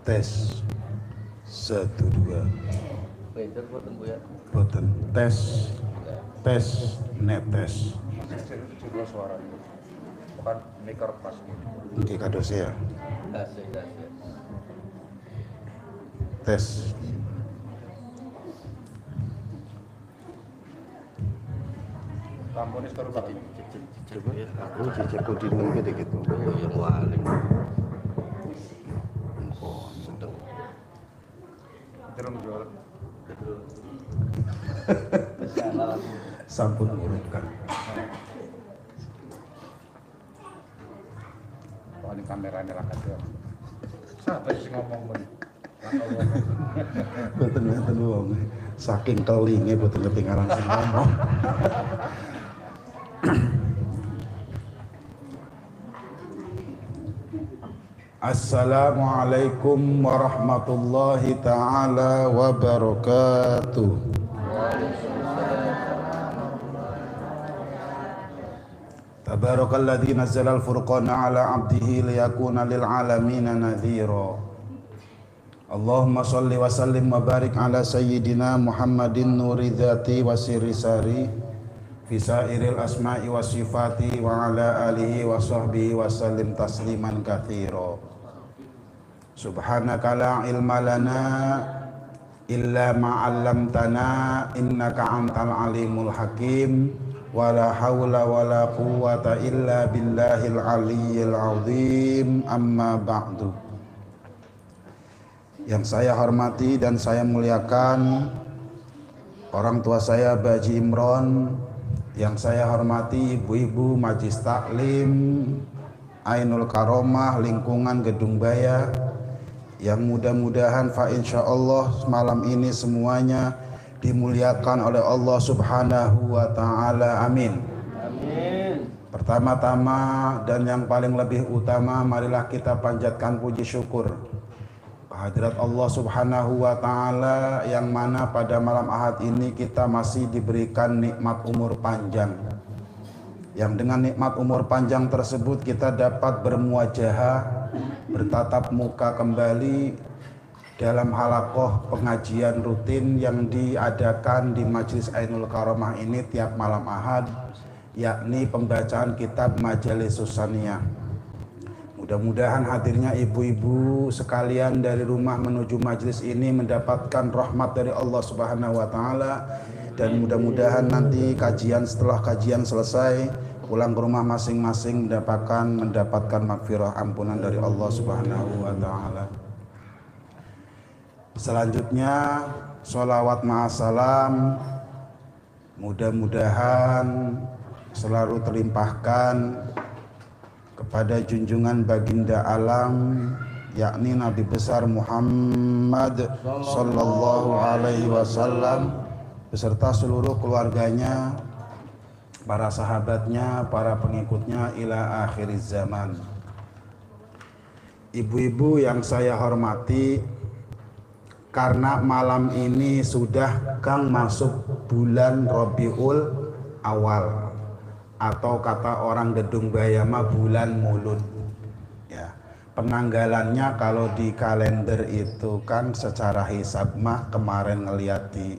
Tes 1 2. Pinter boten Bu ya. Boten tes netes. Coba suara itu. Bukan mikir pas gitu. Nggih kados ya. Kasih. Tes. Tamponis baru Pak. Coba aku cicip kudin gitu. Oh yang wali. Oh sedang. Terus jual. Sampun ngurupkan. Oh ini kameranya lah kadang. Siapa sih ngomong men? Boten wong. Saking kelinge boten ketinggalan sing ngomong. Assalamualaikum warahmatullahi ta'ala wabarakatuh. Tabarakalladzi nazzala al-furqana ala 'abdihi liyakuna lil 'alamin nadhira. Allahumma shalli wa sallim wa barik ala sayyidina Muhammadin nuri dzati wa sirri sari fi sairil asma'i wa sifati wa ala alihi wa sahbihi wa sallim tasliman katsira. Subhanaka la ilma lana illa ma 'allamtana innaka antal alimul hakim wa la haula wa la quwwata illa billahil aliyyil azim amma ba'du. Yang saya hormati dan saya muliakan orang tua saya Baji Imron, yang saya hormati ibu-ibu Majlis Taklim Ainul Karomah lingkungan Gedung Baya, yang mudah-mudahan fa insyaallah malam ini semuanya dimuliakan oleh Allah Subhanahu wa taala. Amin. Amin. Pertama-tama dan yang paling lebih utama, marilah kita panjatkan puji syukur kehadirat Allah Subhanahu wa taala yang mana pada malam Ahad ini kita masih diberikan nikmat umur panjang. Yang dengan nikmat umur panjang tersebut kita dapat bermuajahah, bertatap muka kembali dalam halaqah pengajian rutin yang diadakan di Majlis Ainul Karomah ini tiap malam Ahad, yakni pembacaan kitab Majalisus Saniyah. Mudah-mudahan hadirnya ibu-ibu sekalian dari rumah menuju majlis ini mendapatkan rahmat dari Allah Subhanahu wa taala, dan mudah-mudahan nanti setelah kajian selesai pulang ke rumah masing-masing mendapatkan magfirah ampunan dari Allah Subhanahu wa taala. Selanjutnya sholawat ma'asalam mudah-mudahan selalu terlimpahkan kepada junjungan baginda alam, yakni Nabi besar Muhammad sallallahu alaihi wasallam beserta seluruh keluarganya, para sahabatnya, para pengikutnya ila akhir zaman. Ibu-ibu yang saya hormati, karena malam ini sudah masuk bulan Rabiul Awal, atau kata orang Gedung Bayama bulan Mulud ya. Penanggalannya kalau di kalender itu kan secara hisab mah kemarin ngeliat di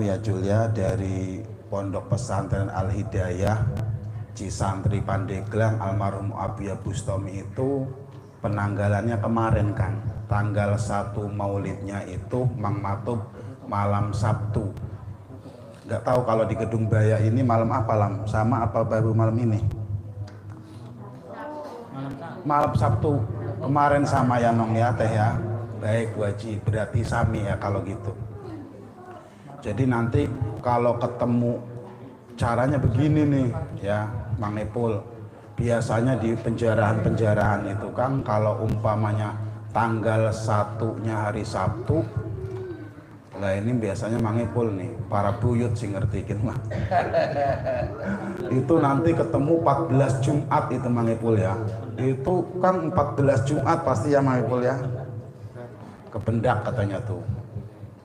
ya Julia dari Pondok Pesantren Al Hidayah Cisantri Pandeglang almarhum Abiya Bustami itu penanggalannya kemarin kan, tanggal 1 Maulidnya itu Mang Matub malam Sabtu. Nggak tahu kalau di Gedung Baya ini malam apa, Lam? Sama apa baru malam ini? Malam Sabtu kemarin sama ya Nong ya Teh ya. Baik Waji, berarti sami ya kalau gitu. Jadi nanti kalau ketemu caranya begini nih ya Mang Ipul. Biasanya di penjarahan-penjarahan itu kan kalau umpamanya tanggal 1-nya hari Sabtu, lah ini biasanya Mang Ipul nih, para buyut sih ngertikin mah. Itu nanti ketemu 14 Jumat itu Mang Ipul ya. Itu kan 14 Jumat pasti ya Mang Ipul ya. Kebendak katanya tuh.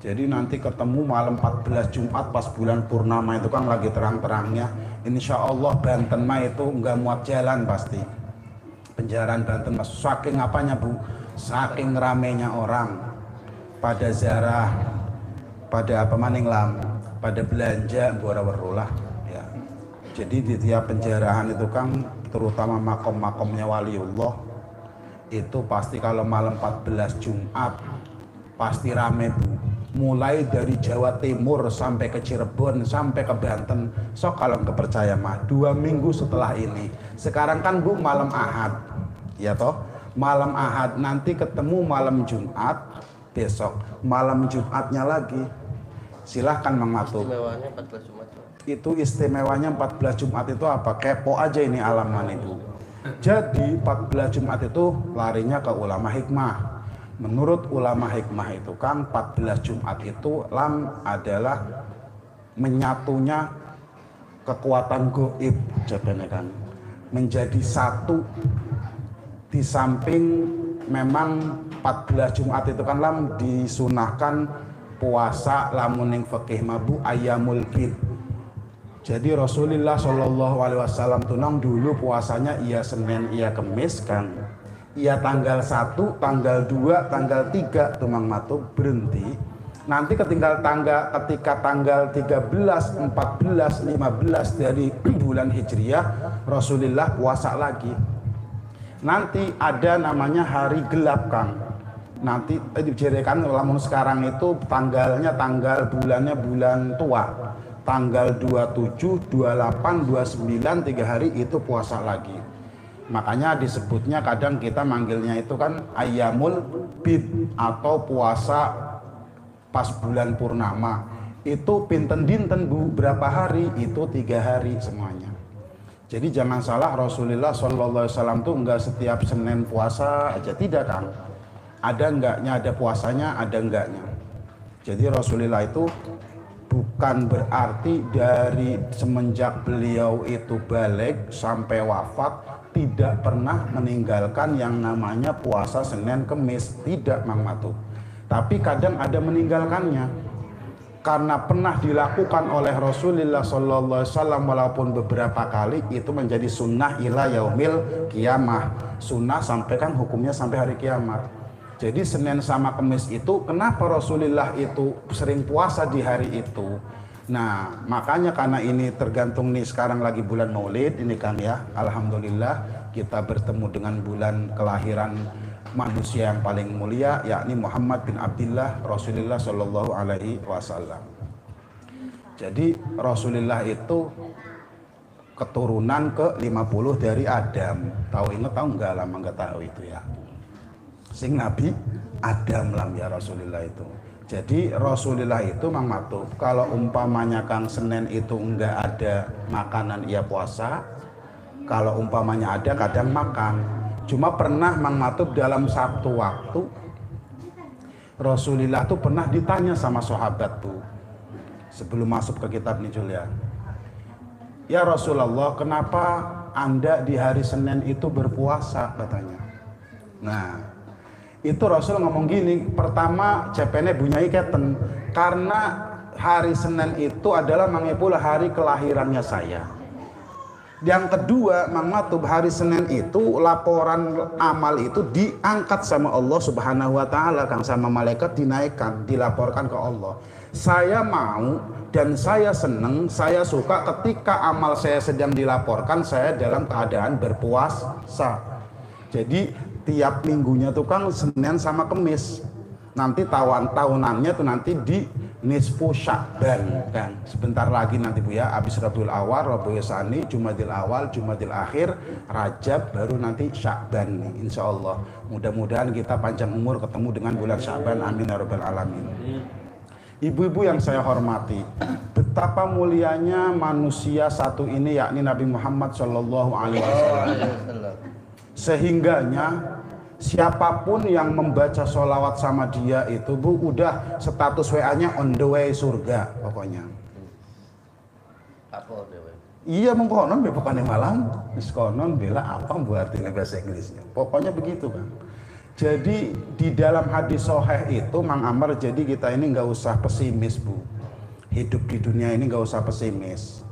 Jadi nanti ketemu malam 14 Jumat pas bulan purnama itu kan lagi terang-terangnya. Insya Allah Banten mah itu nggak muat jalan pasti. Penjarahan Banten mas, saking apanya Bu? Saking ramenya orang pada ziarah, pada apa maning Lam, pada belanja bora-berulah ya. Jadi di tiap penjarahan itu kan terutama makom-makomnya waliullah itu pasti kalau malam 14 Jumat pasti rame Bu. Mulai dari Jawa Timur sampai ke Cirebon sampai ke Banten. So kalau nggak percaya mah 2 minggu setelah ini. Sekarang kan Bu malam Ahad, ya toh. Malam Ahad nanti ketemu malam Jumat, besok malam Jumatnya lagi. Silahkan Mang Matub. Istimewanya 14 Jumat. Itu istimewanya 14 Jumat itu apa? Kepo aja ini alaman itu. Jadi 14 Jumat itu larinya ke ulama hikmah. Menurut ulama hikmah itu kan 14 Jumat itu Lam adalah menyatunya kekuatan goib jadinya kan menjadi satu. Di samping memang 14 Jumat itu kan Lam disunahkan puasa lamuning fikih mabu ayyamul bid. Jadi Rasulullah Shallallahu Alaihi Wasallam tunang dulu puasanya iya Senin iya Kemis kan. Iya tanggal 1, tanggal 2, tanggal 3 tuh Mang Matub berhenti. Nanti ketika tanggal 13, 14, 15 dari bulan Hijriah Rasulullah puasa lagi. Nanti ada namanya hari gelap Kang. Nanti dijadikan lamun sekarang itu tanggalnya bulannya bulan tua. Tanggal 27, 28, 29 3 hari itu puasa lagi. Makanya disebutnya kadang kita manggilnya itu kan ayyamul bid atau puasa pas bulan purnama. Itu pinten dinten Bu, berapa hari? Itu 3 hari semuanya. Jadi jangan salah Rasulullah Shallallahu Alaihi Wasallam tuh enggak setiap Senin puasa aja, tidak Kang. Ada enggaknya, ada puasanya, ada enggaknya. Jadi Rasulullah itu bukan berarti dari semenjak beliau itu balik sampai wafat tidak pernah meninggalkan yang namanya puasa Senin Kemis, tidak Mang Matub. Tapi kadang ada meninggalkannya karena pernah dilakukan oleh Rasulullah Sallallahu Alaihi Wasallam walaupun beberapa kali itu menjadi sunnah ila yaumil kiamah. Sunnah sampai kan hukumnya sampai hari kiamat. Jadi Senin sama Kemis itu kenapa Rasulullah itu sering puasa di hari itu? Nah makanya karena ini tergantung nih sekarang lagi bulan Maulid ini kan ya. Alhamdulillah kita bertemu dengan bulan kelahiran manusia yang paling mulia yakni Muhammad bin Abdullah Rasulullah Shallallahu Alaihi Wasallam. Jadi Rasulullah itu keturunan ke-50 dari Adam. Tahu nggak lama nggak tahu itu ya. Sing Nabi Adam lam ya Rasulullah itu. Jadi Rasulullah itu Mang Matub kalau umpamanya Kang Senin itu enggak ada makanan ia puasa, kalau umpamanya ada kadang makan. Cuma pernah Mang Matub dalam satu waktu Rasulullah tuh pernah ditanya sama sahabat tuh sebelum masuk ke kitab Nijul ya. Ya Rasulullah, kenapa Anda di hari Senin itu berpuasa katanya. Nah itu Rasul ngomong gini, pertama cepene bunyai keten karena hari Senin itu adalah mangipul hari kelahirannya saya. Yang kedua Mang Matub hari Senin itu laporan amal itu diangkat sama Allah Subhanahu wa taala Kang, sama malaikat dinaikkan, dilaporkan ke Allah. Saya mau dan saya senang, saya suka ketika amal saya sedang dilaporkan saya dalam keadaan berpuasa. Jadi tiap minggunya tuh Kang Senin sama Kemis. Nanti tahunannya tuh nanti nisfu Sya'ban kan. Sebentar lagi nanti Bu ya, habis Rabiul Awal, Rabiul Tsani, Jumadil Awal, Jumadil Akhir, Rajab, baru nanti Sya'ban nih insyaallah. Mudah-mudahan kita panjang umur ketemu dengan bulan Sya'ban, amin ya rabbal alamin. Ibu-ibu yang saya hormati, betapa mulianya manusia satu ini yakni Nabi Muhammad Shallallahu Alaihi Wasallam. Sehingganya siapapun yang membaca sholawat sama dia itu Bu, udah status WA-nya on the way surga pokoknya. Apa dewe? Iya mengkonon bukannya malam, diskonon bela apa Bu artinya bahasa Inggrisnya. Pokoknya begitu kan. Jadi di dalam hadis sahih itu Mang Amar, jadi kita ini nggak usah pesimis Bu. Hidup di dunia ini nggak usah pesimis.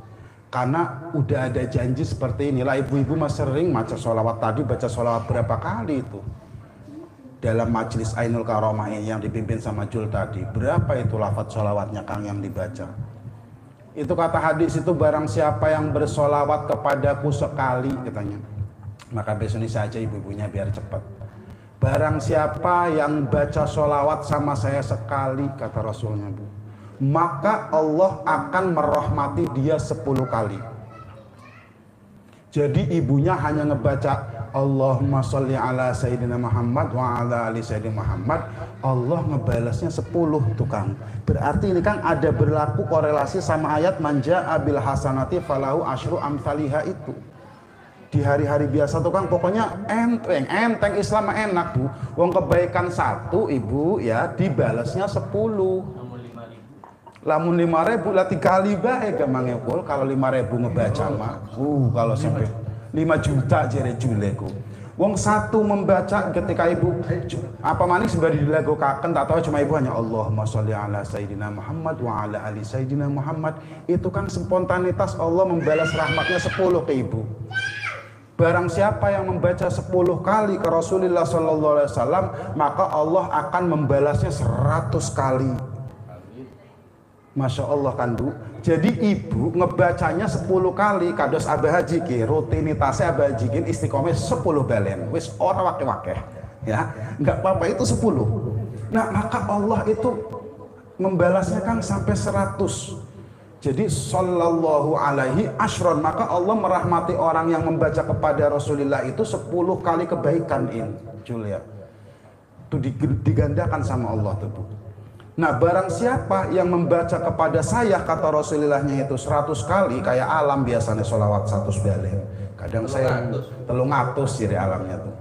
Karena udah ada janji seperti inilah. Ibu-ibu mas sering baca sholawat tadi, baca sholawat berapa kali itu dalam majelis Ainul Karomah yang dipimpin sama Jul tadi. Berapa itu lafaz sholawatnya Kang yang dibaca? Itu kata hadis itu, barang siapa yang bersolawat kepadaku sekali katanya, maka besok ini saja ibu-ibunya biar cepat. Barang siapa yang baca sholawat sama saya sekali kata Rasulnya Bu, maka Allah akan merahmati dia 10 kali. Jadi ibunya hanya ngebaca Allahumma sholli ala Sayyidina Muhammad wa ala ali Sayyidina Muhammad, Allah ngebalasnya 10 tukang. Berarti ini kan ada berlaku korelasi sama ayat manja abil hasanati falahu asyru amthaliha itu. Di hari-hari biasa tuh kan pokoknya enteng Islam enak Bu. Wong kebaikan 1 ibu ya dibalasnya 10. Lamun 5.000 lah 3 kali bae gampangnya kul. Kalau 5.000 ngebaca mah kalau sampai 5 juta jere juleku. Wong 1 membaca ketika ibu apa manis sembari dilagokaken tak tahu cuma ibu hanya Allahumma sholli ala Sayyidina Muhammad wa ala ali Sayyidina Muhammad. Itu kan spontanitas Allah membalas rahmatnya 10 ke ibu. Barang siapa yang membaca 10 kali ke Rasulullah SAW, maka Allah akan membalasnya 100 kali. Masya Allah kan Bu. Jadi ibu ngebacanya 10 kali kados Abah Haji ki, rutinitasnya Abah Haji ki istiqomah 10 balen. Wis ora wake-wake. Ya, enggak apa-apa itu 10. Nah, maka Allah itu membalasnya kan sampai 100. Jadi sallallahu alaihi asyron, maka Allah merahmati orang yang membaca kepada Rasulullah itu 10 kali kebaikan ini. Julia. Itu digandakan sama Allah tuh Bu. Nah, barang siapa yang membaca kepada saya kata Rasulullahnya itu 100 kali, kayak alam biasanya sholawat 100 balen. Kadang saya 300 jadi alamnya tuh.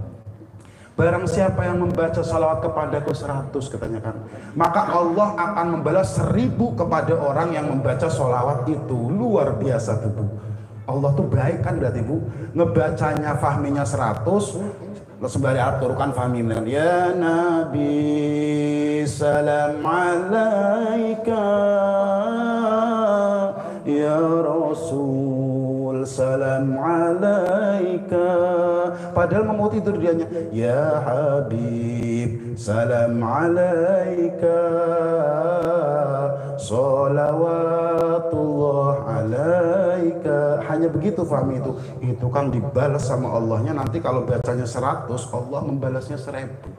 Barang siapa yang membaca salawat kepadaku 100 katanya kan, maka Allah akan membalas 1000 kepada orang yang membaca salawat itu. Luar biasa tuh Bu. Allah tuh baik kan berarti Bu. Ngebacanya fahminya 100, sembari aturkan fahmi dengan ya Nabi salam alaika, ya Rasul salam alaika. Padahal mau tidur dianya ya Habib salam alaika, sholawatullah alaika. Hanya begitu fahmi itu kan dibalas sama Allahnya. Nanti kalau bacanya 100, Allah membalasnya 1000.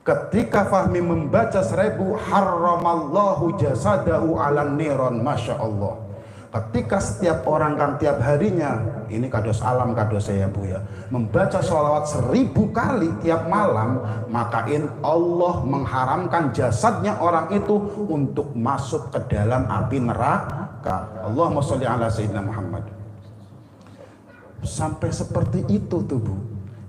Ketika Fahmi membaca 1000, haramallahu jasadahu ala niron. Masya Allah. Ketika setiap orang kan tiap harinya, ini kados alam kados saya Bu ya, membaca sholawat 1000 kali tiap malam, maka Allah mengharamkan jasadnya orang itu untuk masuk ke dalam api neraka. Allahumma sholli ala Sayyidina Muhammad. Sampai seperti itu tuh Bu.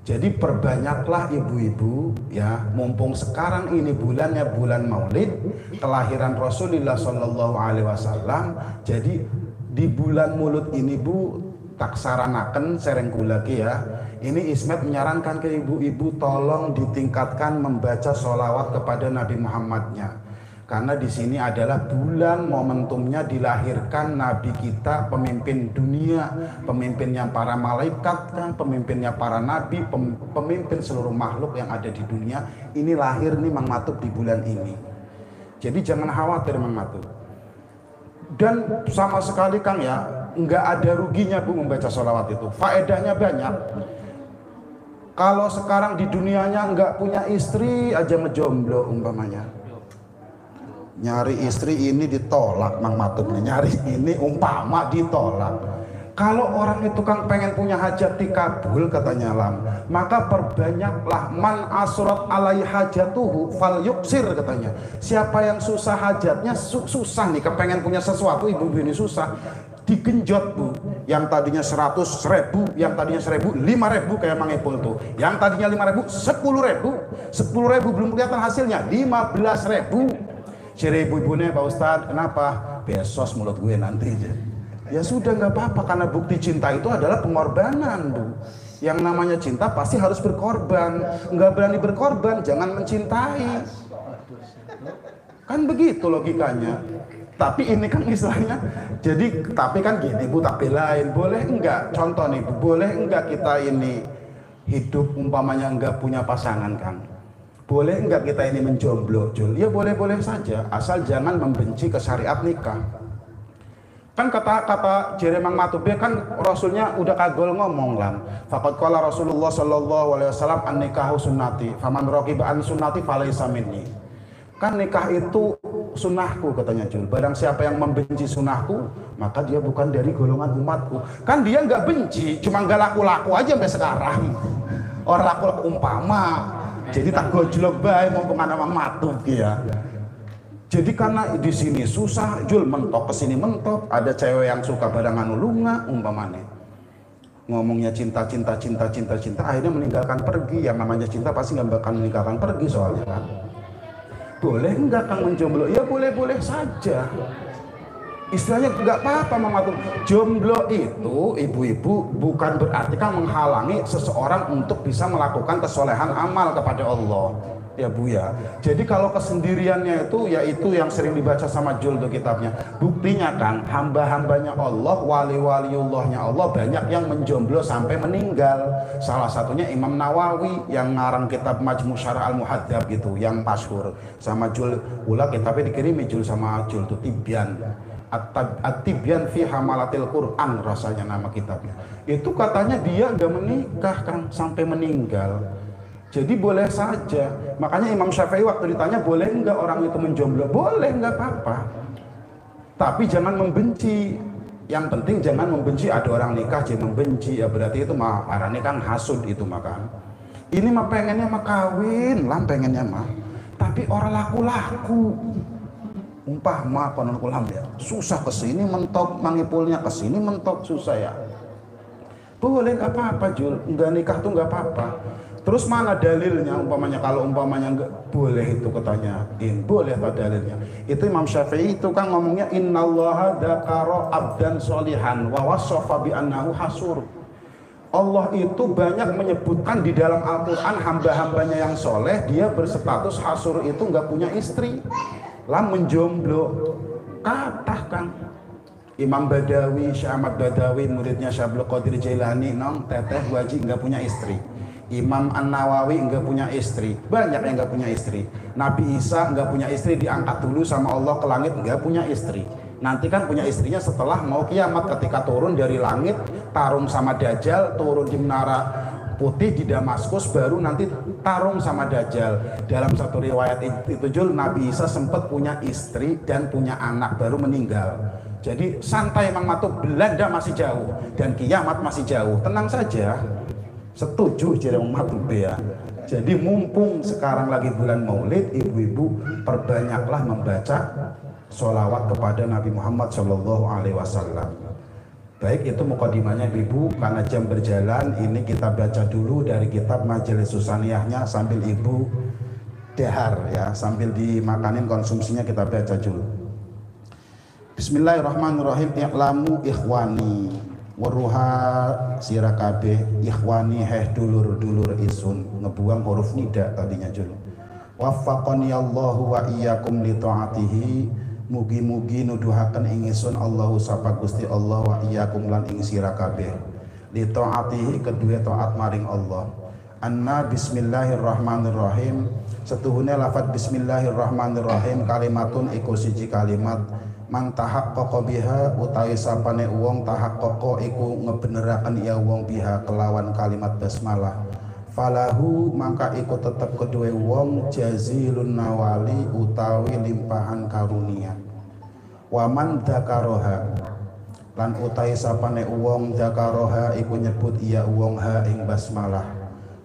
Jadi perbanyaklah ibu-ibu ya, mumpung sekarang ini bulannya bulan Maulid kelahiran Rasulullah Shallallahu Alaihi Wasallam. Jadi di bulan Maulid ini Bu, tak saranaken sereng lagi ya. Ini Ismet menyarankan ke ibu-ibu tolong ditingkatkan membaca sholawat kepada Nabi Muhammadnya. Karena di sini adalah bulan momentumnya dilahirkan Nabi kita, pemimpin dunia, pemimpinnya para malaikat, kan, pemimpinnya para nabi, pemimpin seluruh makhluk yang ada di dunia. Ini lahir nih Mang Matub di bulan ini. Jadi jangan khawatir Mang Matub. Dan sama sekali Kang ya, nggak ada ruginya Bu membaca sholawat itu. Faedahnya banyak. Kalau sekarang di dunianya nggak punya istri aja ngejomblo umpamanya. Nyari istri ini ditolak Mang Matub, nyari ini umpama ditolak. Kalau orang itu kan pengen punya hajat dikabul katanya Lam, maka perbanyaklah man asrat alai hajatuhu fal yuksir katanya. Siapa yang susah hajatnya, susah nih kepengen punya sesuatu, ibu-ibu ini susah, digenjot Bu. Yang tadinya 100.000, yang tadinya 1.000, 5.000 kayak Mang Ipul tuh. Yang tadinya 5.000, 10.000, 10.000 belum kelihatan hasilnya, 15.000. Ciri ibu-ibunya Pak Ustadz, kenapa? Besos mulut gue nanti aja. Ya sudah nggak apa-apa, karena bukti cinta itu adalah pengorbanan Bu. Yang namanya cinta pasti harus berkorban. Nggak berani berkorban, jangan mencintai. Kan begitu logikanya. Tapi ini kan istilahnya, jadi tapi kan gini Bu, tapi lain. Boleh enggak, contoh nih Bu, boleh enggak kita ini hidup umpamanya enggak punya pasangan Kang? Boleh enggak kita ini menjomblo Jul? Ya boleh-boleh saja, asal jangan membenci ke syariat nikah. Kan kata Jere Mang Matub kan Rasulnya udah kagol ngomong Lam. Faqad qala Rasulullah sallallahu alaihi wasallam an-nikahu sunnati, faman raqiba an sunnati falaysa minni. Kan nikah itu sunnahku katanya Jul. Barang siapa yang membenci sunnahku, maka dia bukan dari golongan umatku. Kan dia nggak benci, cuma nggak laku-laku aja sampai sekarang. Orang laku-laku umpama. Jadi tak gojlok bae mumpung ana Mang Matub ya. Jadi karena di sini susah Jul, mentok kesini mentok, ada cewek yang suka barang anu lunga umpamane. Ngomongnya cinta, akhirnya meninggalkan pergi. Yang namanya cinta pasti nggak bakal meninggalkan pergi soalnya kan. Boleh enggak Kang menjomblo? Ya boleh-boleh saja. Istilahnya nggak apa-apa Mang Matub. Jomblo itu ibu-ibu bukan berarti kan menghalangi seseorang untuk bisa melakukan kesolehan amal kepada Allah. Ya Bu ya. Jadi kalau kesendiriannya itu yaitu yang sering dibaca sama Jul tuh kitabnya. Buktinya kan hamba-hambanya Allah, wali-waliullahnya Allah banyak yang menjomblo sampai meninggal. Salah satunya Imam Nawawi yang ngarang kitab Majmu' Syarah Al-Muhadzab gitu, yang masyhur. Sama Jul pula kitabnya dikirimi Jul sama Jul tuh Tibyan. At-Tibyan fi Hamalatil Quran rasanya nama kitabnya. Itu katanya dia gak menikah kan sampai meninggal. Jadi boleh saja. Makanya Imam Syafi'i waktu ditanya boleh enggak orang itu menjomblo, boleh, enggak apa-apa. Tapi jangan membenci. Yang penting jangan membenci. Ada orang nikah jangan membenci, ya berarti itu mah arane kan hasud itu makan. Ini mah pengennya mah kawin, Lam pengennya mah. Tapi orang laku-laku. Umpama konon kulam ya. Susah kesini mentok, mangipulnya kesini mentok susah ya. Boleh enggak apa-apa Jul, enggak nikah tuh enggak apa-apa. Terus mana dalilnya umpamanya kalau umpamanya enggak boleh itu katanya boleh apa dalilnya? Itu Imam Syafi'i itu kan ngomongnya innallaha dzakara abdan sholihan wa wassafa bi annahu hasur. Allah itu banyak menyebutkan di dalam Al-Qur'an hamba-hambanya yang soleh dia berstatus hasur itu enggak punya istri. Lam menjomblo. Katakan Imam Badawi, Syekh Ahmad Badawi muridnya Syekh Abdul Qadir Jailani nong teteh wajib enggak punya istri. Imam An-Nawawi enggak punya istri, banyak yang enggak punya istri. Nabi Isa enggak punya istri, diangkat dulu sama Allah ke langit, enggak punya istri. Nanti kan punya istrinya setelah mau kiamat ketika turun dari langit, tarung sama Dajjal, turun di menara putih di Damaskus, baru nanti tarung sama Dajjal. Dalam satu riwayat itu Jul, Nabi Isa sempat punya istri dan punya anak baru meninggal. Jadi santai Mang Matub, Belanda masih jauh dan kiamat masih jauh, tenang saja. Setuju jadi Mang Matub ya. Jadi mumpung sekarang lagi bulan Maulid, ibu-ibu perbanyaklah membaca sholawat kepada Nabi Muhammad Shallallahu Alaihi Wasallam. Baik, itu mukadimahnya ibu. Karena jam berjalan, ini kita baca dulu dari kitab Majelis Susaniyahnya sambil ibu dahar ya, sambil dimakanin konsumsinya kita baca dulu. Bismillahirrahmanirrahim. I'lamu ikhwani waruha sirakabe ikhwani dulur-dulur isun, ngebuang huruf nida tadinya dulu. Waffaqani Allahu wa iyyakum li ta'atihi, mugi-mugi nuduhaken ing isun Allahu sapa Gusti Allah wa iyyakum lan ing sirakabe li ta'atihi kedue taat maring Allah. Anna bismillahirrahmanirrahim, setuhune lafaz bismillahirrahmanirrahim kalimatun iku siji kalimat mang tahaqqaqa biha utawi sapane wong tahaqqaqa iku ngebeneraken ya wong biha kelawan kalimat basmalah falahu mangka iku tetep kedue wong jazilun nawali utawi limpahan karunia. Waman dzakaroha lan utahe sapane wong dzakaroha iku nyebut iya wong ha ing basmalah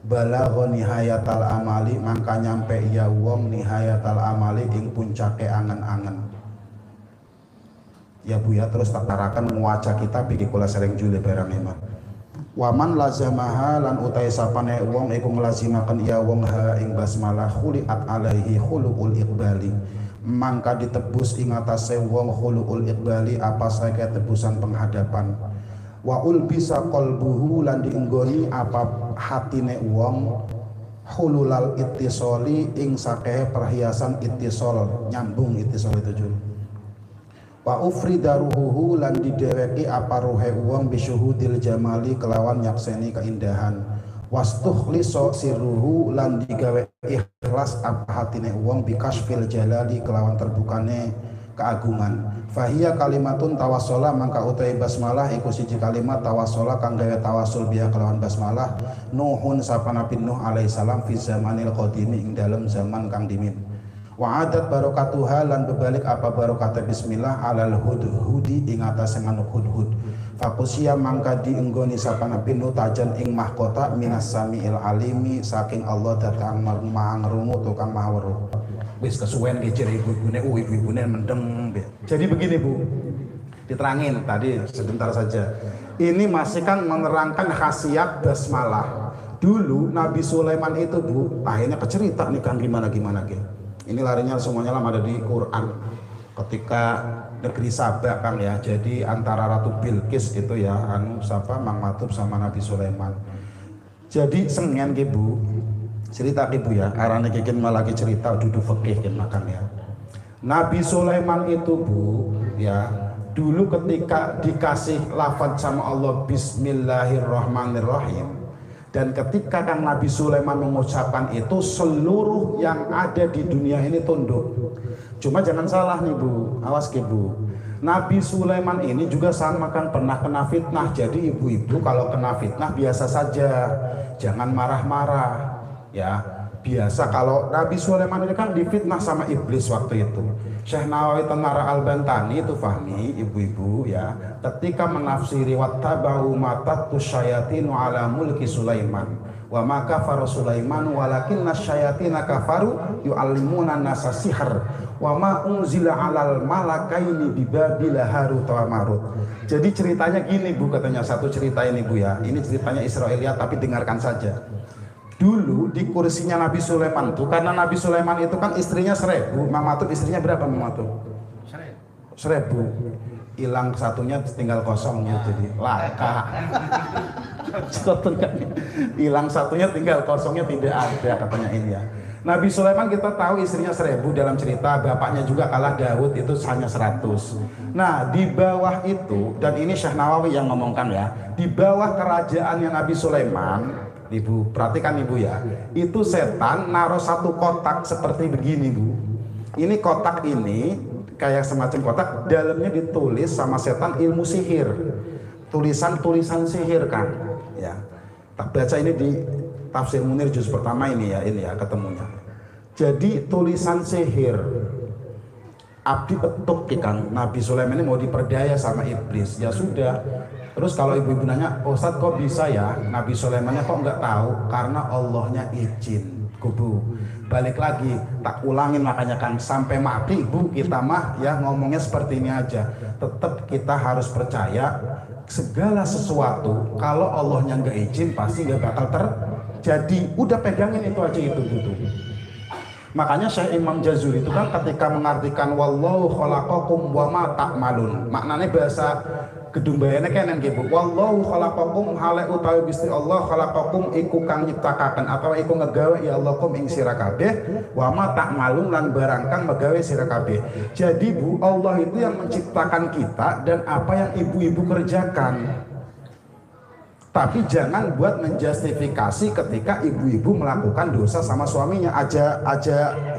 balagha nihayatal amali mangka nyampe iya wong nihayatal amali ing puncake angen-angen. Ya Bu ya, terus tak tarakan muaca kita biki kula sering jule barang emang. Waman lazamaha lan utai sapane wong iku nglazimaken iya wong ha ing basmalah khuliat alaihi khuluqul iqbali mangka ditebus ing atase wong khuluqul iqbali apa sae tebusan penghadapan. Wa ulbisa qalbuhu lan dienggoni apa hatine wong hululal ittisoli ing sakehe perhiasan ittisol, nyambung ittisol itu jul. Wa ufrida ruhuhu lan dideweki apa ruhe wong bisyuhudil jamali kelawan nyakseni keindahan. Wastukhliso sirruhu lan digawe ikhlas apa hatine wong bikasfil jalali kelawan terbukane keagungan. Fahiya kalimatun tawassola mangka utai basmalah iku siji kalimat tawassola kang gawe tawasul biha kelawan basmalah Nuhun sapanabi Nuh alaihissalam fi zamanil qadimi ing dalem zaman kang dimin. Wa adat barokatuha lan bebalik apa barokatnya bismillah alal hudhudi ing atase manuk hudhud. Fakusia mangka dienggoni sapana pinu tajan ing mahkota minas samiil alimi saking Allah datang maha ngrungu tukang maha weruh. Wis kesuwen gejer ibu-ibune ibu-ibune mendeng. Jadi begini Bu, diterangin tadi sebentar saja. Ini masih kan menerangkan khasiat basmalah. Dulu Nabi Sulaiman itu Bu, akhirnya kecerita nih kan gimana gitu. Ini larinya semuanya ada di Quran. Ketika negeri Sabak kan ya, jadi antara Ratu Bilqis itu ya, Mang Matub sama Nabi Sulaiman. Jadi sengen ki Bu, cerita ki Bu ya, arane kikin malah cerita dudu fikih kin makan ya. Nabi Sulaiman itu Bu, ya dulu ketika dikasih lafaz sama Allah Bismillahirrahmanirrahim. Dan ketika kan Nabi Sulaiman mengucapkan itu, seluruh yang ada di dunia ini tunduk. Cuma jangan salah nih Bu, awas ke Bu. Nabi Sulaiman ini juga sama kan pernah kena fitnah. Jadi ibu-ibu kalau kena fitnah biasa saja, jangan marah-marah. Ya, biasa kalau Nabi Sulaiman ini kan difitnah sama iblis waktu itu. Syekh Nawawi Tanara Al-Bantani itu fahmi ibu-ibu ya, ketika menafsiri wattaba'u ma tatlu syayatinu ala mulki Sulaiman wa ma kafara Sulaiman walakinna syayatina kafaru yu'allimuna nasa sihr wa ma unzila alal malakaini bi Babil Harut wa Marut. Jadi ceritanya gini Bu, katanya satu cerita ini Bu ya. Ini ceritanya Israiliyat tapi dengarkan saja. Dulu di kursinya Nabi Sulaiman tuh, karena Nabi Sulaiman itu kan istrinya 1000, Mang Matub istrinya berapa Mang Matub? 1000. Hilang satunya tinggal kosong ya, jadi laka. Hilang satunya tinggal kosongnya tidak ada katanya ini ya. Nabi Sulaiman kita tahu istrinya 1000 dalam cerita, bapaknya juga kalah Daud itu hanya 100. Nah di bawah itu, dan ini Syekh Nawawi yang ngomongkan ya, di bawah kerajaannya Nabi Sulaiman, Ibu perhatikan Ibu ya, itu setan naruh satu kotak seperti begini Bu. Ini kotak ini kayak semacam kotak, dalamnya ditulis sama setan ilmu sihir, tulisan-tulisan sihir kan ya. Tak baca ini di Tafsir Munir juz pertama ini ya ketemunya. Jadi tulisan sihir abdi petuk kan Nabi Sulaiman ini mau diperdaya sama iblis. Ya sudah. Terus kalau ibu-ibu nanya, Ustadz kok bisa ya Nabi Sulaimannya kok nggak tahu? Karena Allahnya izin. Kubu balik lagi tak ulangin makanya kan sampai mati Bu kita mah ya ngomongnya seperti ini aja. Tetap kita harus percaya segala sesuatu kalau Allahnya nggak izin pasti nggak bakal terjadi. Udah pegangin itu aja itu gitu. Makanya Syekh Imam Jazuli itu kan ketika mengartikan wallahu khalaqakum wa ma ta'malun, maknanya bahasa gedung bayane kenen nggih Bu. Wallahu khalaqakum hale utawi Gusti Allah khalaqakum iku kang nyiptakaken atau iku ngegawe ya Allah kum ing sira kabeh wa ma ta'malun lan barang kang megawe sira kabeh. Jadi Bu, Allah itu yang menciptakan kita dan apa yang ibu-ibu kerjakan. Tapi jangan buat menjustifikasi ketika ibu-ibu melakukan dosa sama suaminya aja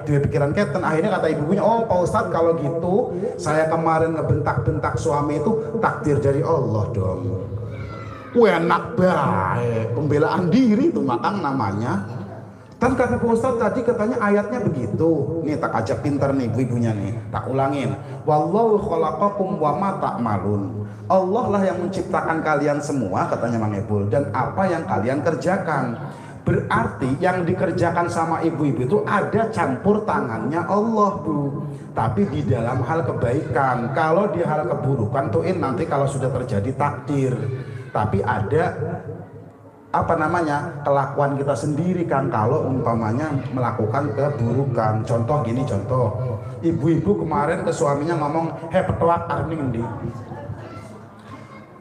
dua pikiran keten. Akhirnya kata ibunya, oh Pak Ustadz kalau gitu saya kemarin ngebentak-bentak suami itu takdir dari Allah dong. Enak baik, pembelaan diri itu makang namanya. Kan kata Pak Ustadz tadi katanya ayatnya begitu. Nih tak ajak pinter nih ibu-ibunya nih. Tak ulangin. Wallahu khalaqakum wa ma ta'malun. Allah lah yang menciptakan kalian semua katanya Mang Ebul, dan apa yang kalian kerjakan. Berarti yang dikerjakan sama ibu-ibu itu ada campur tangannya Allah, Bu. Tapi di dalam hal kebaikan. Kalau di hal keburukan tuh nanti kalau sudah terjadi takdir. Tapi ada apa namanya kelakuan kita sendiri kan kalau umpamanya melakukan keburukan. Contoh gini, contoh ibu-ibu kemarin ke suaminya ngomong petuak ning ndi.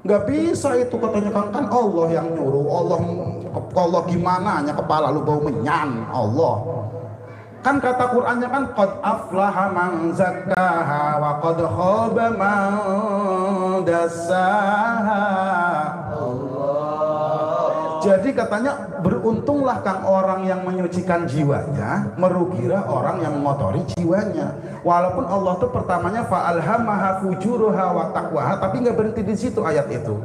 Nggak bisa itu katanya kan Allah yang nyuruh. Allah gimana hanya kepala lu bau menyan Allah. Kan kata Qur'annya kan qad aflaha man zakkaha wa qad khaba man dassaha. Jadi katanya beruntunglah kang orang yang menyucikan jiwanya, merugilah orang yang mengotori jiwanya. Walaupun Allah tuh pertamanya fa'alhamaha fujuruha wa taqwaha, tapi nggak berhenti di situ ayat itu.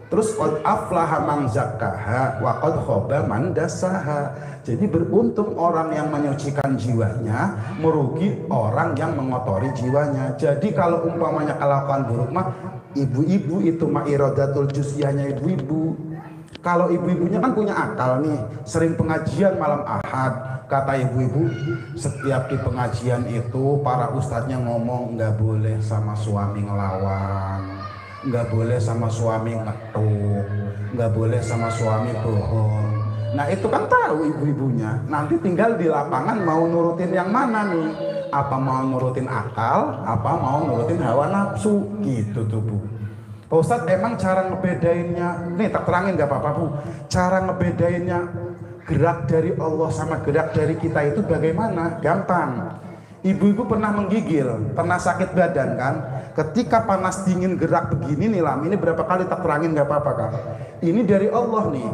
Terus qad aflaha man zakkaha wa qad khaba man dassaha. Jadi beruntung orang yang menyucikan jiwanya, merugi orang yang mengotori jiwanya. Jadi kalau umpamanya kelakuan buruk mah ibu-ibu itu mah iradatul juz'iyahnya ibu-ibu. Kalau ibu-ibunya kan punya akal nih, sering pengajian malam Ahad. Kata ibu-ibu, setiap di pengajian itu para ustadznya ngomong nggak boleh sama suami ngelawan, nggak boleh sama suami ngetuk, nggak boleh sama suami bohong. Nah itu kan tahu ibu-ibunya. Nanti tinggal di lapangan mau nurutin yang mana nih? Apa mau nurutin akal, apa mau nurutin hawa nafsu gitu tuh Bu. Pak Ustadz emang cara ngebedainnya, nih tak terangin gak apa-apa Bu, cara ngebedainnya gerak dari Allah sama gerak dari kita itu bagaimana? Gampang. Ibu-ibu pernah menggigil, pernah sakit badan kan? Ketika panas dingin gerak begini nih Lam, ini berapa kali tak terangin gak apa-apa Kak? Ini dari Allah nih.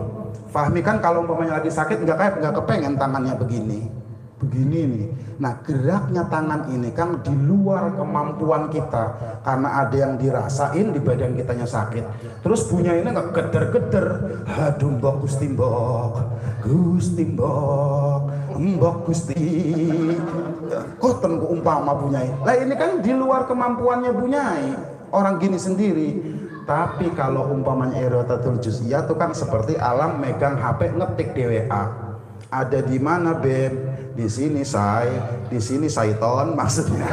Fahmi kan kalau umpamanya lagi sakit nggak kepengen tangannya begini nih. Nah geraknya tangan ini kan di luar kemampuan kita, karena ada yang dirasain di badan kitanya sakit. Terus bunyi ini nggak geder-geder, aduh mbok Gusti mbok Gusti. Kok tenku umpama bunyai. Lah ini kan di luar kemampuannya bunyai. Orang gini sendiri. Tapi kalau umpamanya iradatul juz'iyah itu kan seperti alam megang HP ngetik di WA. Ada di mana Beb? Di sini di sini Saiton maksudnya.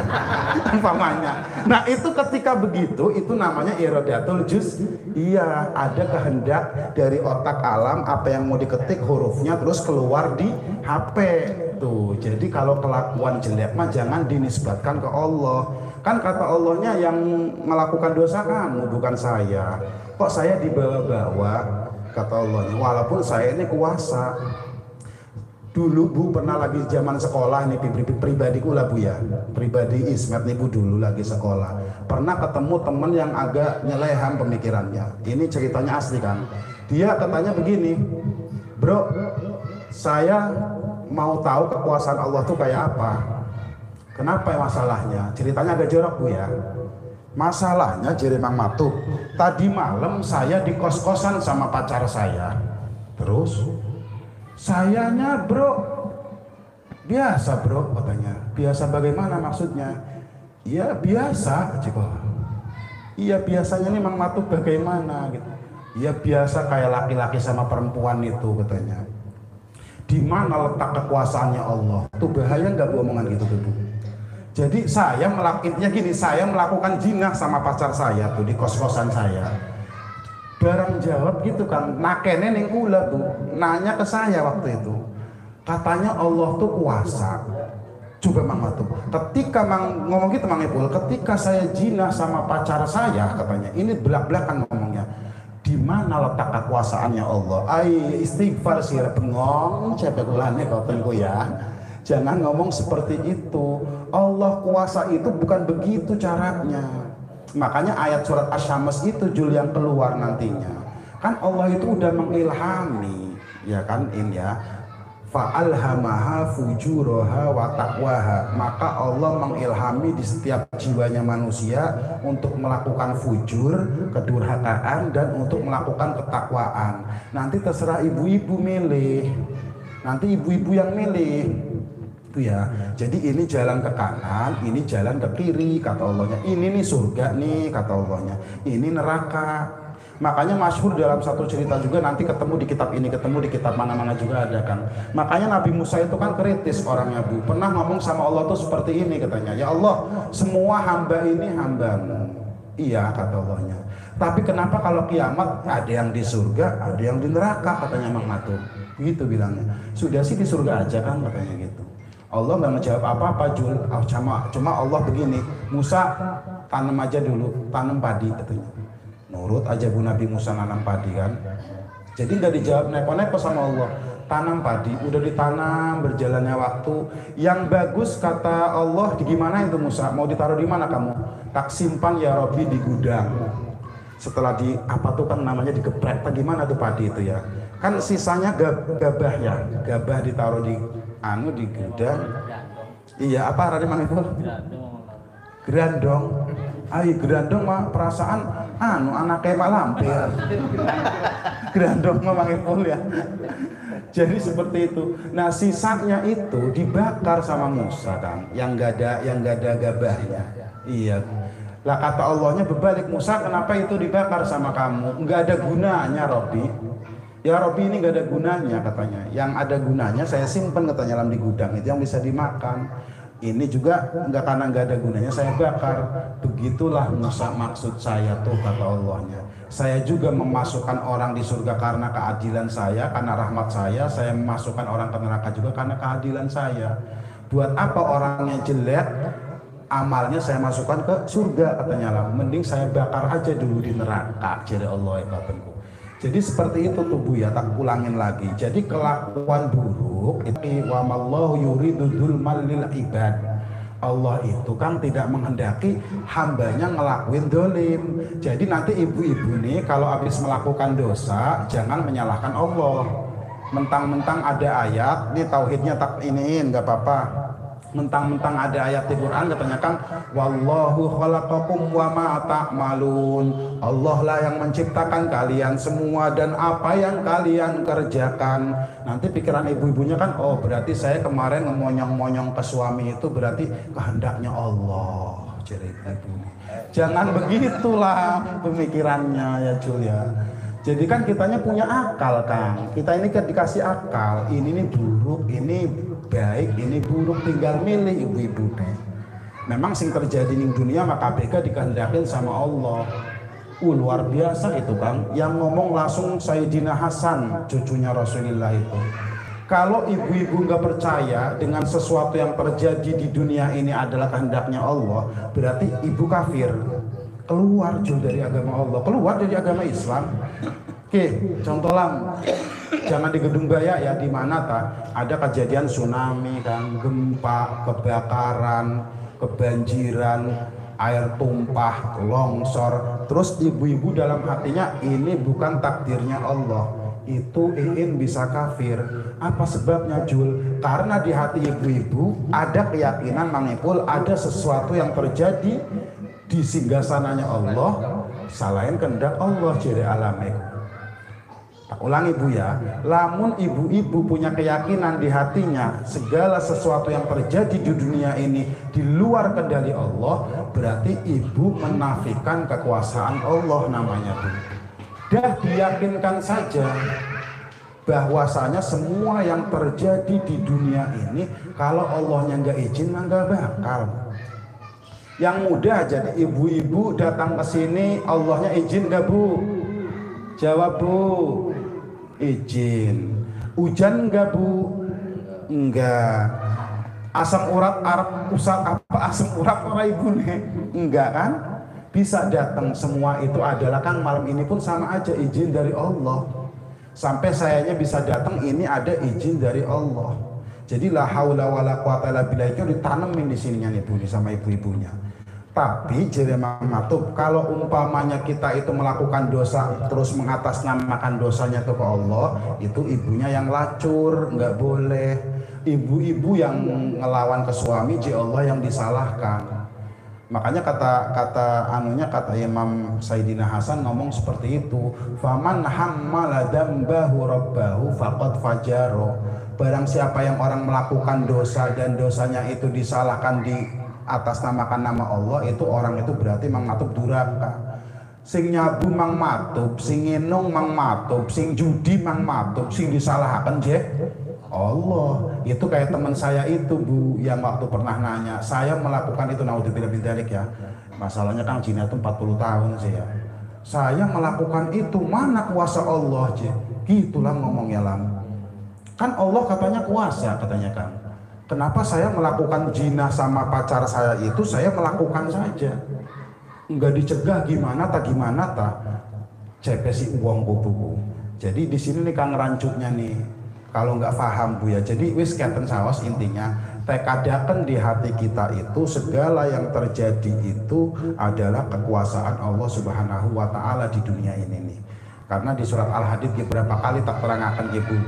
Umpamanya. Nah itu ketika begitu itu namanya iradatul juz'iyah. Ada kehendak dari otak alam apa yang mau diketik hurufnya terus keluar di HP tuh. Jadi kalau kelakuan jelek mah jangan dinisbatkan ke Allah. Kan kata Allahnya yang melakukan dosa kamu bukan saya. Kok saya dibawa-bawa kata Allahnya. Walaupun saya ini kuasa. Dulu Bu pernah lagi zaman sekolah nih pribadiku lah Bu ya, pribadi Ismet nih Bu dulu lagi sekolah pernah ketemu temen yang agak nyelehan pemikirannya. Ini ceritanya asli kan. Dia katanya begini, bro, saya mau tahu kekuasaan Allah tuh kayak apa. Kenapa masalahnya? Ceritanya agak jorok Bu ya. Masalahnya Jere Mang Matuh, tadi malam saya di kos-kosan sama pacar saya. Terus sayanya bro, biasa bro katanya. Biasa bagaimana maksudnya? Ya biasa Ciko. Iya biasanya nih Mang Matuh bagaimana gitu. Ya biasa kayak laki-laki sama perempuan itu katanya. Di mana letak kekuasaannya Allah? Tuh bahaya nggak Bu omongan gitu tuh Bu. Jadi saya intinya gini, saya melakukan zina sama pacar saya tuh di kos-kosan saya. Barang jawab gitu kan, nakene ning kula Bu, nanya ke saya waktu itu. Katanya Allah tuh kuasa. Coba Mang Matuh, ketika ngomong gitu Mang Ipul, ketika saya zina sama pacar saya katanya, ini belak-belakan ngomongnya. Di mana letak kekuasaannya Allah? Ai istighfar sira bengong, cepet ulane kotenku ya. Jangan ngomong seperti itu. Allah kuasa itu bukan begitu caranya. Makanya ayat surat Asy-Syams itu Jul yang keluar nantinya. Kan Allah itu udah mengilhami, ya kan ini ya. fa'alhamaha fujuraha wa taqwaha, maka Allah mengilhami di setiap jiwanya manusia untuk melakukan fujur, kedurhakaan, dan untuk melakukan ketakwaan. Nanti terserah ibu-ibu milih, nanti ibu-ibu yang milih itu ya. Jadi ini jalan ke kanan, ini jalan ke kiri kata Allahnya. Ini nih surga nih kata Allahnya, ini neraka. Makanya masyhur dalam satu cerita juga, nanti ketemu di kitab ini, ketemu di kitab mana-mana juga ada kan. Makanya Nabi Musa itu kan kritis orangnya Bu, pernah ngomong sama Allah tuh seperti ini katanya, ya Allah semua hamba ini hambamu. Iya kata Allahnya, tapi kenapa kalau kiamat ada yang di surga, ada yang di neraka katanya Mang Matur. Gitu bilangnya, sudah sih di surga aja kan katanya gitu. Allah nggak ngejawab apa-apa Jul, cuma Allah begini, Musa tanam aja dulu, tanam padi katanya. Nurut aja Bu Nabi Musa nanam padi kan. Jadi nggak dijawab neko-neko sama Allah. Tanam padi, udah ditanam, berjalannya waktu. Yang bagus kata Allah, di gimana itu Musa? Mau ditaruh di mana kamu? Tak simpan ya Robbi di gudang. Setelah di apa tuh kan namanya digeprek, gimana tuh padi itu ya? Kan sisanya gabah ya, gabah ditaruh di di gudang. Iya apa Raden Manipul? Gerandong. Ayo gerandong mah perasaan anaknya Pak Lampir. Gerandong mah Manipul ya. Jadi seperti itu. Nah sisanya itu dibakar sama Musa kan, yang gak ada gabahnya. Iya. Lah kata Allahnya berbalik, Musa kenapa itu dibakar sama kamu? Nggak ada gunanya Robbi. Ya Robbi ini nggak ada gunanya katanya. Yang ada gunanya saya simpan katanya dalam di gudang itu yang bisa dimakan. Ini juga nggak, karena nggak ada gunanya saya bakar. Begitulah Musa maksud saya tuh kata Allahnya. Saya juga memasukkan orang di surga karena keadilan saya, karena rahmat saya. Saya memasukkan orang ke neraka juga karena keadilan saya. Buat apa orangnya jelek, amalnya saya masukkan ke surga katanya lah. Mending saya bakar aja dulu di neraka. Jadi Allah ibaratku. Jadi seperti itu tuh Bu ya, tak ulangin lagi. Jadi kelakuan buruk itu wa mallahu yuridu dzulmal lil ibad. Allah itu kan tidak menghendaki hambanya ngelakuin dolim. Jadi nanti ibu-ibu nih kalau habis melakukan dosa jangan menyalahkan Allah. Mentang-mentang ada ayat, nih tauhidnya tak iniin nggak apa-apa. Mentang-mentang ada ayat di Quran katanya kan wallahu khalaqakum wa ma ta'malun. Allah lah yang menciptakan kalian semua dan apa yang kalian kerjakan. Nanti pikiran ibu-ibunya kan, oh berarti saya kemarin ngemonyong-monyong ke suami itu berarti kehendaknya Allah. Jadi ibu, jangan begitulah pemikirannya ya Julia. Jadi kan kitanya punya akal Kang. Kita ini kan dikasih akal. Ini nih buruk, ini baik, ini buruk, tinggal milih ibu-ibu nih. Memang sing terjadi di dunia maka KPK dikehendakin sama Allah. Luar biasa itu Kang. Yang ngomong langsung Sayyidina Hasan, cucunya Rasulullah itu. Kalau ibu-ibu nggak percaya dengan sesuatu yang terjadi di dunia ini adalah kehendaknya Allah, berarti ibu kafir. Keluar dari agama Allah, keluar dari agama Islam. Oke, contoh lah, jangan di Gedung Baya ya, di mana ada kejadian tsunami kan, gempa, kebakaran, kebanjiran, air tumpah, longsor. Terus ibu-ibu dalam hatinya ini bukan takdirnya Allah, itu bisa kafir. Apa sebabnya Jul? Karena di hati ibu-ibu ada keyakinan Mangipul ada sesuatu yang terjadi di singgasananya Allah, salahin kehendak Allah jadi alamik. Tak ulangi Bu ya, lamun ibu-ibu punya keyakinan di hatinya segala sesuatu yang terjadi di dunia ini di luar kendali Allah, berarti ibu menafikan kekuasaan Allah namanya Bu. Dah diyakinkan saja bahwasanya semua yang terjadi di dunia ini kalau Allahnya nggak izin nggak bakal. Yang mudah jadi ibu-ibu datang ke sini, Allahnya izin nggak Bu? Jawab Bu, izin. Hujan nggak Bu? Enggak. Asam urat Arab usah apa asam urat orang ibu nih? Enggak kan? Bisa datang semua itu adalah kan malam ini pun sama aja izin dari Allah. Sampai sayanya bisa datang ini ada izin dari Allah. Jadi la haula wala quwata illa billah itu ditanamin di sininya nih Bu sama ibu-ibunya. Tapi jadi Mang Matub, kalau umpamanya kita itu melakukan dosa terus mengatasnamakan dosanya itu ke Allah, itu ibunya yang lacur, nggak boleh. Ibu-ibu yang ngelawan ke suami, Allah yang disalahkan. Makanya kata Imam Sayyidina Hasan ngomong seperti itu, faman hammala dambahu rabbahu faqad fajaro. Barang siapa yang orang melakukan dosa dan dosanya itu disalahkan di atas namakan nama Allah, itu orang itu berarti Mang Matub duraka. Sing nyabu Mang Matub, sing nginung Mang Matub, sing judi Mang Matub, sing disalahkan je Allah. Itu kayak teman saya itu Bu, yang waktu pernah nanya, saya melakukan itu, naudzubillah min dzalik ya, masalahnya Kang Jina itu 40 tahun sih ya, saya melakukan itu, mana kuasa Allah je, gitulah ngomongnya Lam. Kan Allah katanya kuasa, katanya Kang. Kenapa saya melakukan zina sama pacar saya itu, saya melakukan saja, nggak dicegah gimana tak cepesi uang buku. Jadi di sini nih Kang rancutnya nih, kalau nggak paham Bu ya, jadi wis keten sawas intinya, tekadakan di hati kita itu segala yang terjadi itu adalah kekuasaan Allah Subhanahu wa Ta'ala di dunia ini nih. Karena di surat Al-Hadid beberapa kali tak terangkan ya Bu.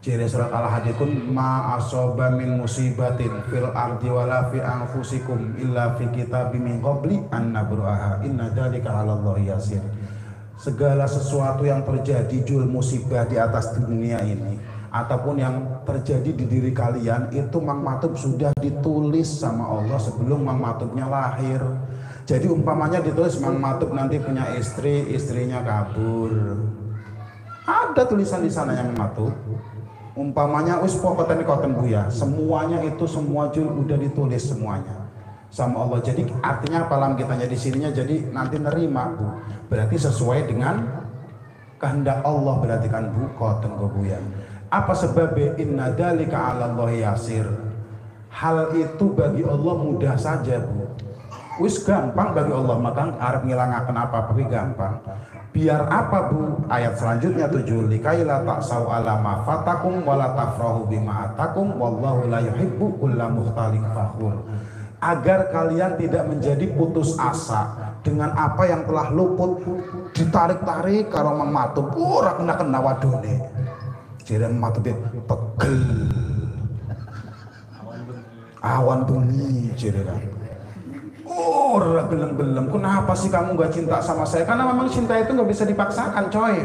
Jadi surat Al-Hadid kun ma asoba min musibatin fil ardi wala fi anfusikum illa fi kitabim min qabli an nabruaha inna dzalika 'alallahi yasir. Segala sesuatu yang terjadi jul musibah di atas dunia ini ataupun yang terjadi di diri kalian itu Mang Matub sudah ditulis sama Allah sebelum Mang Matubnya lahir. Jadi umpamanya ditulis Mang Matub nanti punya istri, istrinya kabur, ada tulisan di sana yang Mang Matub. Umpamanya wis pokoten Bu ya, semuanya itu semua jul udah ditulis semuanya sama Allah. Jadi artinya apa Lam kitanya di sininya, jadi nanti nerima Bu. Berarti sesuai dengan kehendak Allah berarti kan Bu, koten Bu ya. Apa sebabnya inna dzalika 'alallahi yasir. Hal itu bagi Allah mudah saja Bu. Wis gampang bagi Allah, maka arep ngilangaken apa-apa gampang. Biar apa Bu? Ayat selanjutnya 7, likaila ta'sau ala ma fatakum wala tafrahu bima atakum wallahu la yuhibbu kulla mukhtalin fakhur. Agar kalian tidak menjadi putus asa dengan apa yang telah luput, ditarik-tarik karo Mang Matub, ora kena wadone. Jere Mang Matub pegel. Awan bengi jere kan. Oh, gelem-gelem. Kenapa sih kamu gak cinta sama saya? Karena memang cinta itu gak bisa dipaksakan, coy.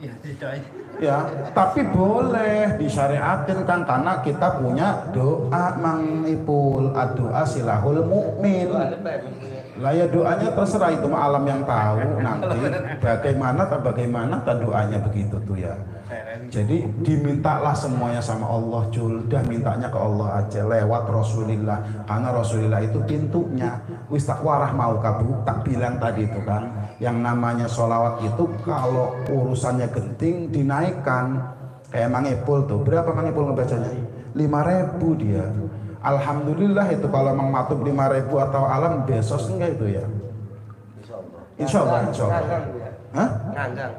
Ya, coy. Ya, tapi boleh disyariatin kan, karena kita punya doa Mang Ipul, doa silahul mukmin. Lah ya doanya terserah, itu mah alam yang tahu nanti bagaimana doanya begitu tuh ya. Jadi dimintalah semuanya sama Allah, Jul. Dah mintanya ke Allah aja lewat Rasulullah, karena Rasulullah itu pintunya. Wis tak warah mau kabu, tak bilang tadi itu kan, yang namanya sholawat itu kalau urusannya genting dinaikkan. Kayak Mang Ipul tuh, berapa Mang Ipul ngebacanya? 5.000 dia. Alhamdulillah itu kalau Mang Matub 5.000 atau alam besos enggak itu ya? Insya Allah. Hah?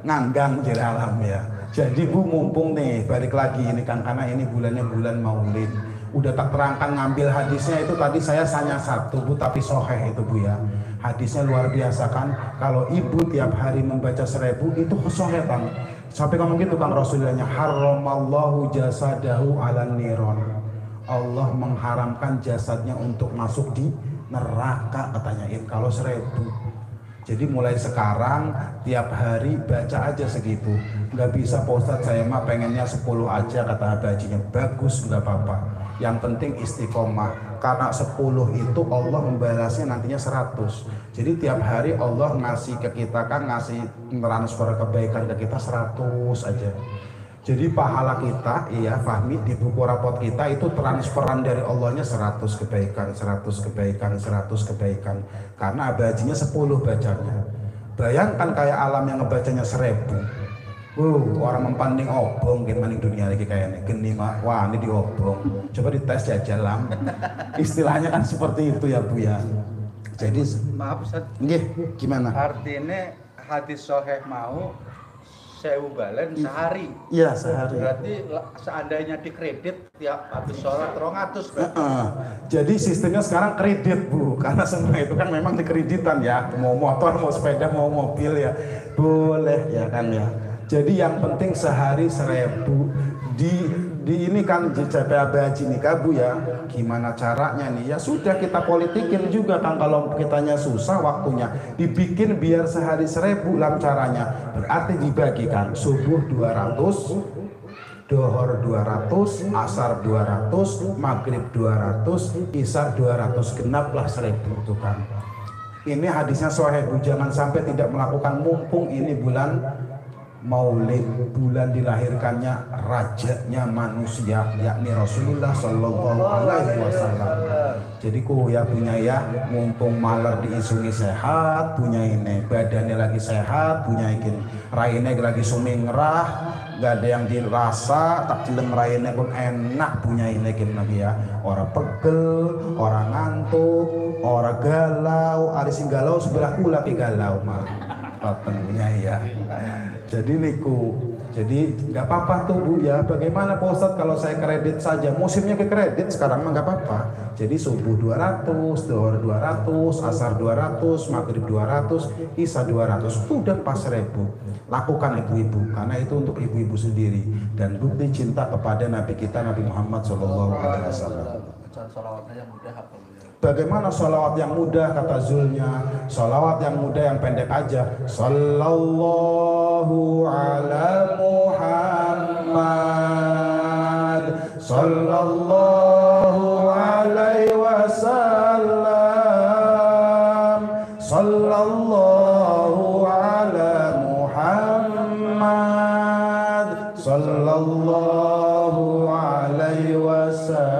Nganggang jadi alam ya. Jadi Bu mumpung nih balik lagi ini kan, karena ini bulannya bulan Maulid. Udah tak terangkan ngambil hadisnya itu tadi saya hanya satu Bu, tapi soheh itu Bu ya. Hadisnya luar biasa kan. Kalau ibu tiap hari membaca 1.000 itu soheh Bang. Sampai ngomong gitu Kang Rasulullahnya, haramallahu jasadahu ala niron. Allah mengharamkan jasadnya untuk masuk di neraka katanya kalau 1.000. Jadi mulai sekarang tiap hari baca aja segitu. Nggak bisa Pak Ustadz, saya mah pengennya 10 aja kata hajinya. Bagus, nggak apa-apa. Yang penting istiqomah. Karena 10 itu Allah membalasnya nantinya 100. Jadi tiap hari Allah ngasih ke kita kan, ngasih transfer kebaikan ke kita 100 aja. Jadi pahala kita, iya Fahmi, di buku rapot kita itu transferan dari Allahnya 100 kebaikan, 100 kebaikan, 100 kebaikan. Karena hajinya 10 bacanya. Bayangkan kayak alam yang ngebacanya 1.000. Orang mempanding obong gimana dunia lagi kayaknya. Geni mah, wah ini diobong. Coba dites ya jalan. Istilahnya kan seperti itu ya Bu ya. Jadi maaf Ustaz. Nggih, gimana? Artinya hadis soheh mau 1000 balen sehari. Iya, sehari. Berarti seandainya dikredit tiap habis sholat 200 berarti. Jadi sistemnya sekarang kredit Bu, karena semua itu kan memang dikreditan ya, mau motor, mau sepeda, mau mobil ya, boleh ya kan ya. Jadi yang penting sehari 1000 di ini kan JPAB Haji Nikah Bu ya. Gimana caranya nih? Ya sudah kita politikin juga kan, kalau kitanya susah waktunya dibikin biar sehari 1000 lah caranya. Berarti dibagikan subuh 200, dohor 200, asar 200, maghrib 200, isya 200, genaplah 1000 itu kan. Ini hadisnya sahih Bu, jangan sampai tidak melakukan mumpung ini bulan Maulid, bulan dilahirkannya rajanya manusia, yakni Rasulullah Shallallahu Alaihi Wasallam. Jadi ku ya punya ya, mumpung maler diisungi sehat, punya ini badannya lagi sehat, punya ikin raine lagi sumingrah, gak ada yang dirasa, tak cileng raine pun enak, punya ini ikin lagi ya, orang pegel, orang ngantuk, orang galau, ada sing galau sebelah kula ki galau mah. Punya ya. Jadi niku, jadi nggak apa-apa tuh Bu ya. Bagaimana Pak Ustadz kalau saya kredit saja? Musimnya ke kredit sekarang mah nggak apa-apa. Jadi subuh 200, dohor 200, asar 200, maghrib 200, isya 200, udah pas 1000. Lakukan ibu-ibu, karena itu untuk ibu-ibu sendiri dan bukti cinta kepada Nabi kita Nabi Muhammad SAW. Salawatnya yang mudah apa? Bagaimana sholawat yang mudah kata Zulnya? Sholawat yang mudah yang pendek aja. Sallallahu ala Muhammad, sallallahu alaihi wasallam, sallallahu ala Muhammad, sallallahu alaihi wasallam.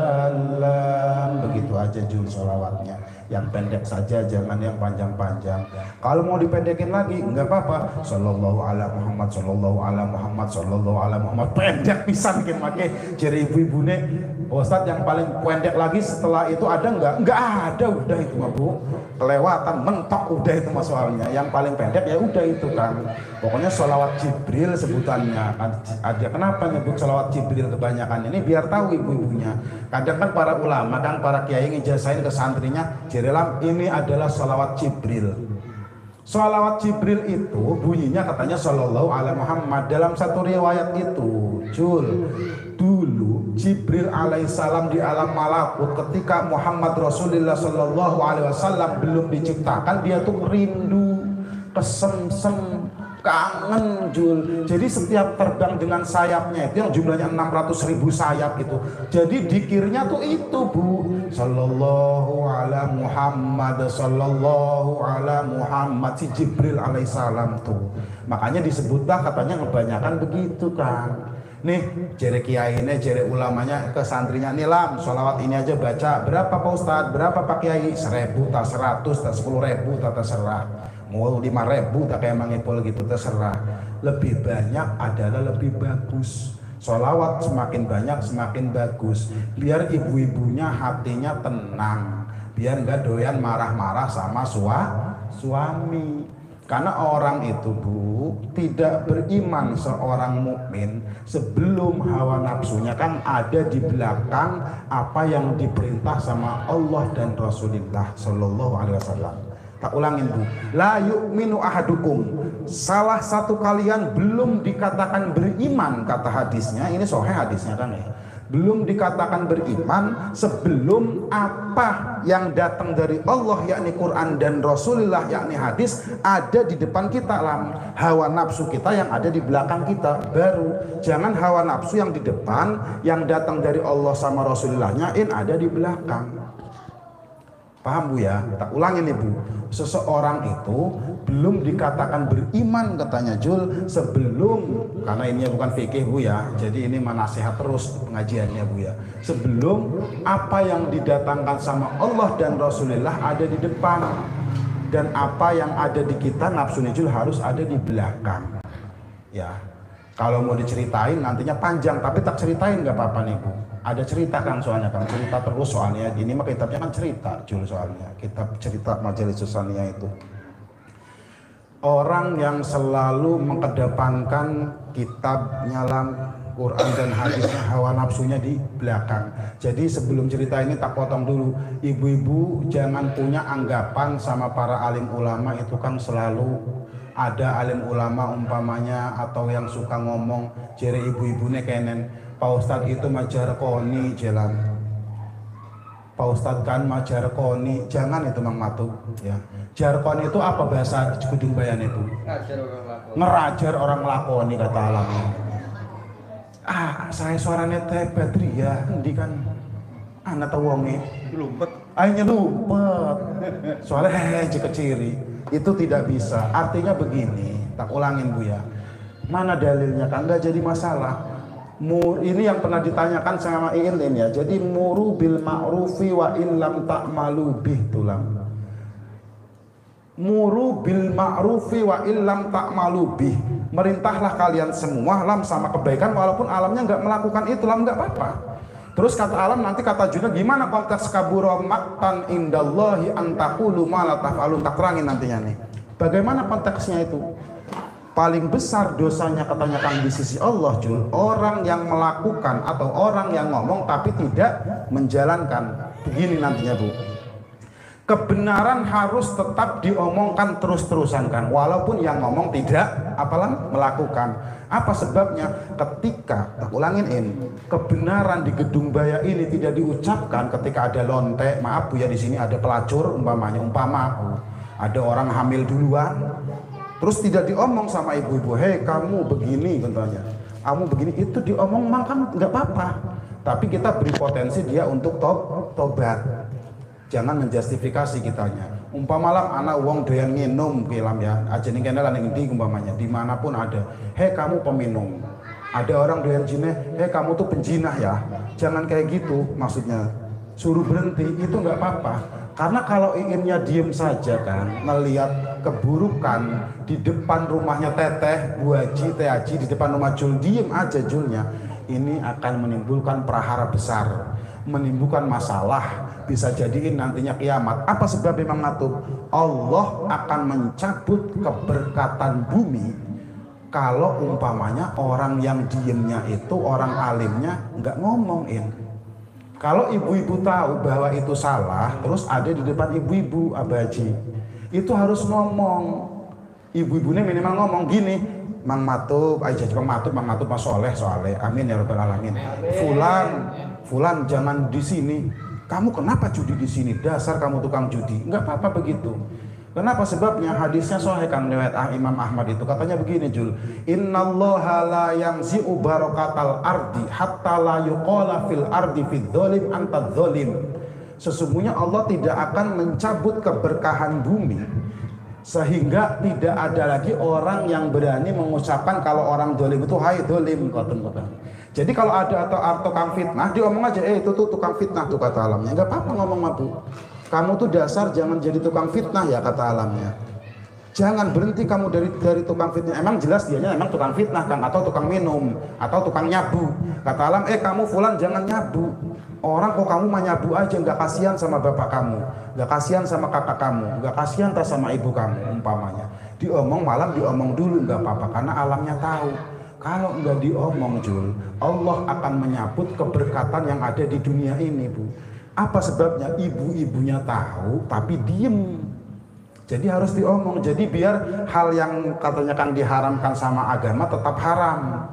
Begitu aja Jul sholawatnya, yang pendek saja, jangan yang panjang-panjang. Kalau mau dipendekin lagi nggak apa-apa, sallallahu ala Muhammad, sallallahu ala Muhammad, sallallahu ala Muhammad, pendek pisan bikin make. Jadi ibu-ibu nih Ustadz yang paling pendek lagi setelah itu ada nggak ada, udah itu mah Bu, kelewatan mentok udah itu mah soalnya. Yang paling pendek ya udah itu kan, pokoknya sholawat Jibril sebutannya. Ada kenapa nyebut sholawat Jibril kebanyakan ini biar tahu ibu-ibunya. Kadang kan para ulama kan, para kiai ngejasain ke santrinya, Jerelam ini adalah sholawat Jibril. Sholawat Jibril itu bunyinya katanya sallallahu alaihi Muhammad. Dalam satu riwayat itu Jul, dulu Jibril alaihissalam di alam malakut ketika Muhammad Rasulullah sallallahu alaihi wasallam belum diciptakan, dia tuh rindu, kesemsem, kangen Jul. Jadi setiap terbang dengan sayapnya itu yang jumlahnya 600.000 sayap itu, jadi dikirnya tuh itu Bu, sallallahu ala Muhammad, sallallahu ala Muhammad, si Jibril alaihissalam tuh. Makanya disebutlah katanya kebanyakan begitu kan. Nih jere kiai ini, jere ulamanya ke santrinya, nih Lam, sholawat ini aja baca berapa Pak Ustadz, berapa Pak Kiai, 1000 tak 100 tak 10.000 tak terserah, mau 5.000 tak kayak mangipol gitu terserah. Lebih banyak adalah lebih bagus. Sholawat semakin banyak semakin bagus, biar ibu-ibunya hatinya tenang, biar nggak doyan marah-marah sama suami. Karena orang itu Bu tidak beriman seorang mukmin sebelum hawa nafsunya kan ada di belakang apa yang diperintah sama Allah dan Rasulullah Shallallahu Alaihi Wasallam. Tak ulangin Bu, la yu'minu ahadukum, salah satu kalian belum dikatakan beriman kata hadisnya. Ini sahih hadisnya kan ya, belum dikatakan beriman sebelum apa yang datang dari Allah yakni Quran dan Rasulullah yakni hadis ada di depan kita. Lam, hawa nafsu kita yang ada di belakang kita baru. Jangan hawa nafsu yang di depan, yang datang dari Allah sama Rasulullahnya ada di belakang. Paham Bu ya? Tak ulangin nih Bu, seseorang itu belum dikatakan beriman katanya Jul sebelum, karena ini bukan fikih Bu ya, jadi ini nasihat terus pengajiannya Bu ya, sebelum apa yang didatangkan sama Allah dan Rasulullah ada di depan, dan apa yang ada di kita nafsu Jul harus ada di belakang ya. Kalau mau diceritain nantinya panjang, tapi tak ceritain nggak apa-apa nih Bu. Ada cerita kan soalnya kan, cerita terus soalnya. Ini mah kitabnya kan cerita Jul soalnya. Kitab cerita Majelis Susaniyah itu. orang yang selalu mengedepankan kitabnya Quran dan hadisnya, hawa nafsunya di belakang. Jadi sebelum cerita ini tak potong dulu. Ibu-ibu jangan punya anggapan sama para alim ulama itu kan selalu ada alim ulama umpamanya atau yang suka ngomong jere ibu-ibunya kenen Pak Ustadz itu majar koni jalan. Pak Ustadz kan majar koni, jangan itu Mang Matu ya. Jarkon itu apa bahasa Gedung Bayan itu? Ngerajar orang lakoni kata alamnya. Saya suaranya teh Badri ya, endi kan anak tau wonge lumpet. Ayo lumpet. Soalnya jika ciri itu tidak bisa. Artinya begini, tak ulangin Bu ya. Mana dalilnya kan enggak jadi masalah. Ini yang pernah ditanyakan sama Iin ya. Jadi muru bil ma'rufi wa in lam ta'malu bih tulang. Muru bil ma'rufi wa in lam ta'malu bih. Merintahlah kalian semua lam sama kebaikan walaupun alamnya nggak melakukan itu, lam nggak apa-apa. Terus kata alam, nanti kata Junaidah gimana konteks kabura maktan indallahi antaqulu ma la taf'alun, tak terangin nantinya nih. Bagaimana konteksnya itu? Paling besar dosanya katanya kan di sisi Allah, Jul, orang yang melakukan atau orang yang ngomong tapi tidak menjalankan. Begini nantinya Bu, kebenaran harus tetap diomongkan terus-terusan kan, walaupun yang ngomong tidak apalah melakukan. Apa sebabnya? Ketika, tak ulangin ini, kebenaran di Gedung Baya ini tidak diucapkan ketika ada lonte, maaf Bu ya, di sini ada pelacur umpamanya, ada orang hamil duluan, terus tidak diomong sama ibu-ibu, hei kamu begini contohnya, kamu begini, itu diomong makan nggak apa-apa, tapi kita beri potensi dia untuk tobat. Jangan menjustifikasi kitanya. Umpamalah anak uang doyan nginum kilam ya, aja nih kena lah di umpamanya, dimanapun ada, hei kamu peminum. Ada orang doyan jineh, hei kamu tuh penjinah ya. Jangan kayak gitu, maksudnya suruh berhenti itu nggak apa-apa. Karena kalau inginnya diem saja kan, melihat keburukan di depan rumahnya Teteh, Bu Haji, Teh Haji, di depan rumah Jul, diem aja Julnya, ini akan menimbulkan prahara besar, menimbulkan masalah, bisa jadiin nantinya kiamat. Apa sebab memang Matub? Allah akan mencabut keberkatan bumi kalau umpamanya orang yang diemnya itu, orang alimnya nggak ngomongin. Kalau ibu-ibu tahu bahwa itu salah, terus ada di depan ibu-ibu Abaji, itu harus ngomong. Ibu-ibunya minimal ngomong gini, Mang Matub, aja Mang Matub, Mas Soleh, amin ya rabbal alamin. Fulan jangan di sini. Kamu kenapa judi di sini? Dasar kamu tukang judi. Enggak apa-apa begitu. Kenapa? Sebabnya hadisnya sahih kan riwayat Imam Ahmad itu katanya begini Jul, innallaha la yanzi'u barakatal ardi hatta la yuqala fil ardi fid dzalim anta dzalim. Sesungguhnya Allah tidak akan mencabut keberkahan bumi sehingga tidak ada lagi orang yang berani mengucapkan kalau orang zalim itu hai zalim. Jadi kalau ada atau tukang fitnah, diomong aja, itu tuh tukang fitnah tuh kata alamnya. Enggak apa-apa ngomong mabuk. Kamu tuh dasar jangan jadi tukang fitnah ya kata alamnya. Jangan berhenti kamu dari tukang fitnah. Emang jelas dianya emang tukang fitnah kan, atau tukang minum, atau tukang nyabu. Kata alam, kamu fulan jangan nyabu. Orang kok kamu mah nyabu aja, nggak kasihan sama bapak kamu, nggak kasihan sama kakak kamu, nggak kasihan tas sama ibu kamu umpamanya. Diomong malam diomong dulu nggak apa-apa karena alamnya tahu. Kalau nggak diomong Jul, Allah akan menyabut keberkatan yang ada di dunia ini Bu. Apa sebabnya? Ibu-ibunya tahu tapi diem. Jadi harus diomong. Jadi biar hal yang katanya kan diharamkan sama agama tetap haram.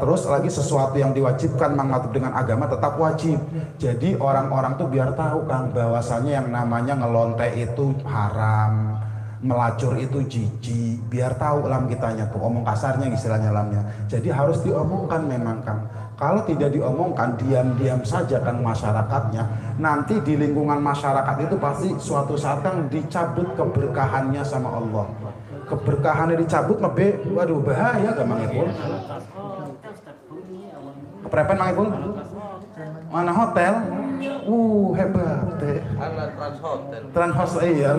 Terus lagi sesuatu yang diwajibkan mengatur dengan agama tetap wajib. Jadi orang-orang tuh biar tahu kan bahwasanya yang namanya ngelonte itu haram, melacur itu jijik. Biar tahu lam kitanya tuh, omong kasarnya istilahnya lamnya. Jadi harus diomongkan memang kan. Kalau tidak diomongkan, diam-diam saja kan masyarakatnya. Nanti di lingkungan masyarakat itu pasti suatu saat kan dicabut keberkahannya sama Allah. Keberkahannya dicabut, waduh bahaya gak Mang Ipul? Keprepen Mang Ipul? Mana hotel? Hebat deh. Trans Hotel, iya,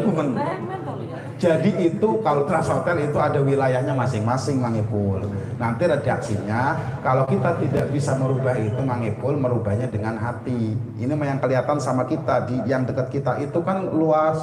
jadi itu kalau Trans Hotel itu ada wilayahnya masing-masing Mang Ipul. Nanti redaksinya kalau kita tidak bisa merubah itu Mang Ipul merubahnya dengan hati. Ini yang kelihatan sama kita di yang dekat kita itu kan luas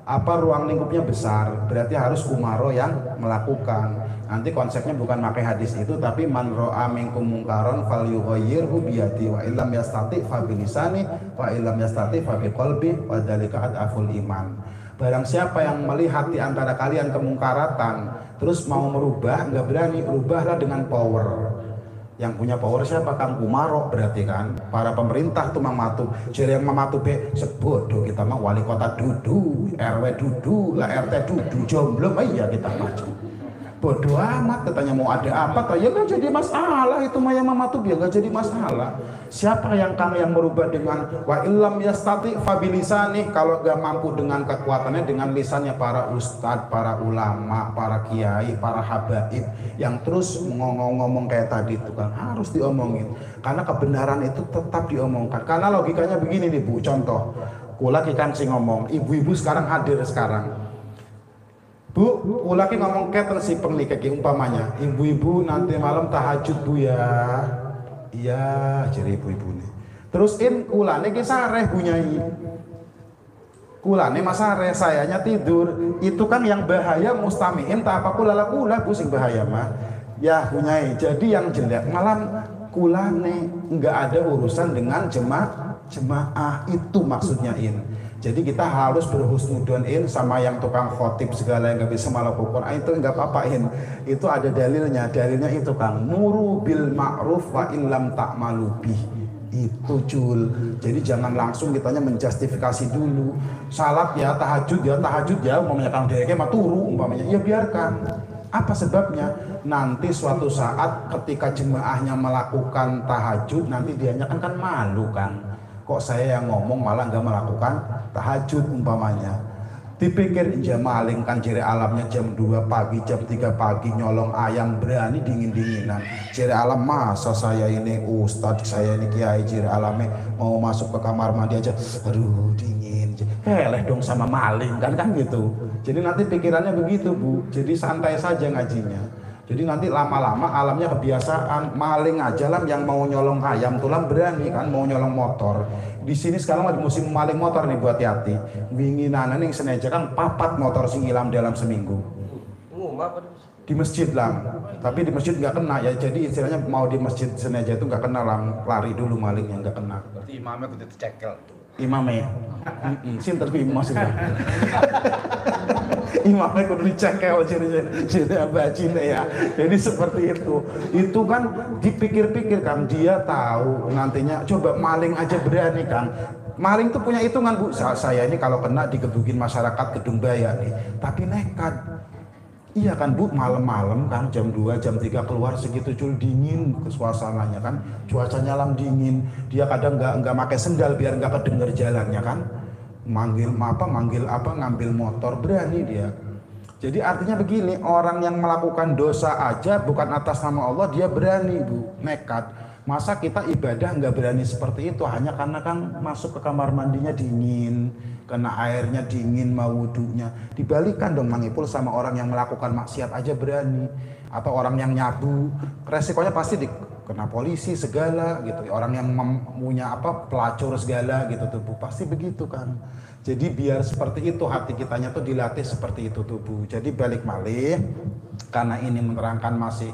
apa ruang lingkupnya besar, berarti harus umaro yang melakukan. Nanti konsepnya bukan pakai hadis itu, tapi man ro'a minkum mungkaron falyughayyirhu biyadi wa illam yastati fa bilisani wa illam yastati fa biqalbi wa dzalika adaful iman. Barang siapa yang melihat di antara kalian kemungkaratan terus mau merubah, nggak berani, rubahlah dengan power. Yang punya power siapa? Kang Umaro berarti kan. Para pemerintah tuh mamatu. Jadi yang mamatu be sebodoh kita mah wali kota dudu, RW dudu, lah RT dudu, jomblo iya kita maju. Bodoh amat katanya mau ada apa, ya nggak jadi masalah itu mah yang mamatu dia nggak jadi masalah. Siapa yang kamu yang merubah dengan wa illam yastati fabilisani, kalau nggak mampu dengan kekuatannya dengan lisannya para ustadz, para ulama, para kiai, para habaib yang terus ngomong kayak tadi itu kan harus diomongin karena kebenaran itu tetap diomongkan. Karena logikanya begini nih Bu, contoh kula kikang sing ngomong, ibu-ibu sekarang hadir sekarang. Bu, ulaki ngomong keten si penglikeki umpamanya, ibu-ibu nanti malam tahajud Bu ya. Iya, jadi ibu-ibu nih. Terusin kulane ki sareh bunyai. Kulane mas sareh, sayanya tidur. Itu kan yang bahaya mustamiin tak apa kula Bu sing bahaya mah. Ya bunyai. Jadi yang jelek malam kulane enggak ada urusan dengan jemaah itu maksudnya in. Jadi kita harus berhusnudonin sama yang tukang khotib segala yang nggak bisa melakukan itu nggak apa-apain. Itu ada dalilnya itu Kang muru bil ma'ruf wa illam ta'malu bih. Itu Jul. Jadi jangan langsung kitanya menjustifikasi dulu. Salat ya, tahajud ya, umpamanya Kang Deke mah turu umpamanya. Ya biarkan. Apa sebabnya? Nanti suatu saat ketika jemaahnya melakukan tahajud nanti dianya kan malu kan. Kok saya yang ngomong malah nggak melakukan tahajud umpamanya. Dipikir maling kan jere alamnya jam 2 pagi, jam 3 pagi nyolong ayam berani dingin-dinginan. Jere alam masa saya ini ustadz, saya ini kiai jere alamnya mau masuk ke kamar mandi aja, aduh dingin. Keleh dong sama maling kan gitu. Jadi nanti pikirannya begitu Bu. Jadi santai saja ngajinya. Jadi nanti lama-lama alamnya kebiasaan maling aja lah yang mau nyolong ayam tulang berani kan mau nyolong motor. Di sini sekarang lagi musim maling motor nih buat hati. Winginana nih seneja kan 4 motor sing hilang dalam seminggu. Di masjid lah. Tapi di masjid nggak kena ya. Jadi istilahnya mau di masjid seneja itu nggak kena lah, lari dulu malingnya nggak kena. Berarti imamnya kudu dicekel. Imamnya. Sinten ku imam maksudnya. Imamnya kudu dicekel jadi bajine ya. Jadi seperti itu. Itu kan dipikir-pikir kan dia tahu nantinya coba maling aja berani kan. Maling tuh punya hitungan Bu. Saya ini kalau kena digebukin masyarakat Gedung Baya nih. Tapi nekat. Iya kan Bu, malam-malam kan jam 2, jam 3 keluar segitu Jul dingin ke suasananya kan. Cuacanya alam dingin. Dia kadang nggak pakai sendal biar nggak kedenger jalannya kan. Manggil ngambil motor berani dia. Jadi artinya begini, orang yang melakukan dosa aja bukan atas nama Allah dia berani Bu, nekat. Masa kita ibadah nggak berani seperti itu hanya karena kan masuk ke kamar mandinya dingin, kena airnya dingin mau wudunya. Dibalikan dong Mang Ipul sama orang yang melakukan maksiat aja berani. Atau orang yang nyabu, resikonya pasti kena polisi segala gitu. Orang yang punya pelacur segala gitu tuh Bu, pasti begitu kan. Jadi biar seperti itu hati kitanya tuh dilatih seperti itu tuh Bu. Jadi balik malih karena ini menerangkan masih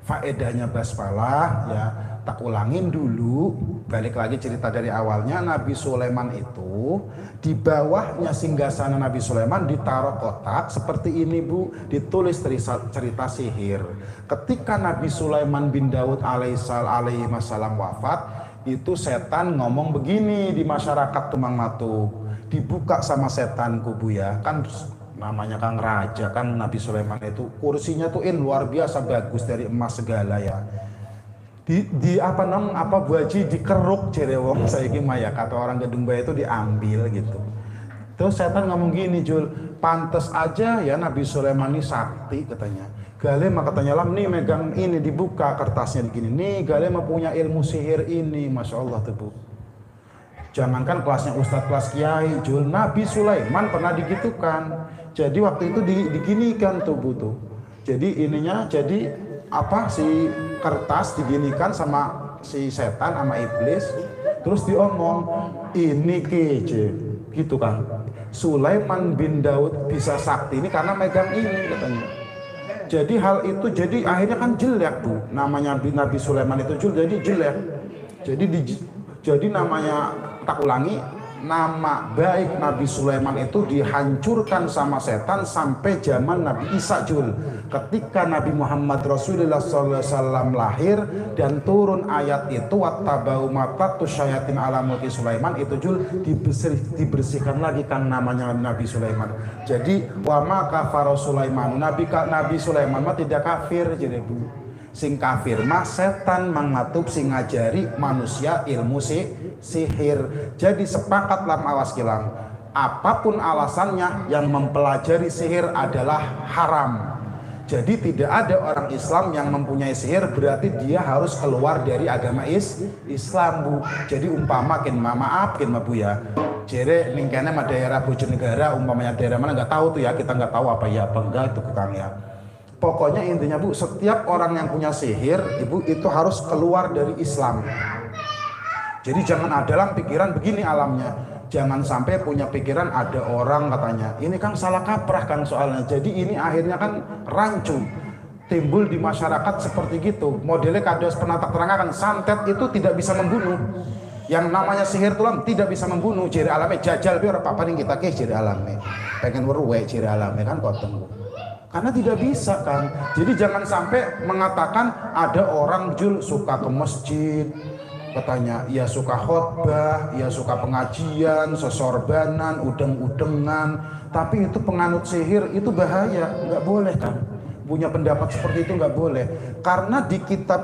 faedahnya basmalah ya. Tak ulangin dulu, balik lagi cerita dari awalnya. Nabi Sulaiman itu di bawahnya singgasana Nabi Sulaiman ditaruh kotak seperti ini Bu, ditulis cerita sihir. Ketika Nabi Sulaiman bin Daud alaihi masalam wafat, itu setan ngomong begini di masyarakat Tumang Matu, dibuka sama setan Bu ya, kan namanya Kang Raja kan Nabi Sulaiman itu kursinya tuh luar biasa bagus dari emas segala ya. Bu Haji dikeruk jere wong saiki maya kata orang Gedung Baya itu diambil gitu. Terus setan ngomong gini Jul, pantes aja ya Nabi Sulaiman ini sakti katanya. Gale mah katanya lam nih megang ini dibuka kertasnya begini. Nih Gale mah punya ilmu sihir ini, Masya Allah tuh Bu. Jangankan kelasnya Ustadz kelas Kiai Jul, Nabi Sulaiman pernah digitukan. Jadi waktu itu diginikan tuh Bu tuh. Jadi ininya jadi si kertas diginikan sama si setan sama iblis terus diomong ini gitu kan. Sulaiman bin Daud bisa sakti ini karena megang ini katanya. Jadi hal itu jadi akhirnya kan jelek tuh, namanya Nabi Sulaiman itu jadi jelek. Jadi namanya, tak ulangi, nama baik Nabi Sulaiman itu dihancurkan sama setan sampai zaman Nabi Isa Jul. Ketika Nabi Muhammad Rasulullah SAW lahir dan turun ayat itu wattabau matatu syayatin ala mulki Sulaiman, itu Jul dibersihkan lagi kan namanya Nabi Sulaiman. Jadi wa ma kafara Sulaiman, Nabi Sulaiman mah tidak kafir jadi Bu. Sing kafir mah setan mangatub sing ngajari manusia ilmu sihir. Jadi sepakat lam awas kilang, apapun alasannya yang mempelajari sihir adalah haram. Jadi tidak ada orang Islam yang mempunyai sihir berarti dia harus keluar dari agama Islam Bu. Jadi umpama maaf Bu ya. Jadi ningkene mah daerah Bojonegara umpamanya daerah mana nggak tahu tuh ya, kita nggak tahu apa ya apa enggak itu Kang ya. Pokoknya intinya Bu, setiap orang yang punya sihir Ibu itu harus keluar dari Islam. Jadi jangan ada dalam pikiran begini alamnya. Jangan sampai punya pikiran ada orang katanya ini kan salah kaprah kan soalnya. Jadi ini akhirnya kan rancu. Timbul di masyarakat seperti gitu. Modelnya kados pernah tak terangkan, santet itu tidak bisa membunuh. Yang namanya sihir tulang tidak bisa membunuh. Ciri alamnya jajal biar apa nih kita ke ciri alamnya. Pengen weruwe ciri alamnya kan kotong. Karena tidak bisa kan. Jadi jangan sampai mengatakan ada orang Jul suka ke masjid, katanya ya suka khotbah, ya suka pengajian, sesorbanan, udeng-udengan, tapi itu penganut sihir, itu bahaya, nggak boleh kan. Punya pendapat seperti itu nggak boleh. Karena di kitab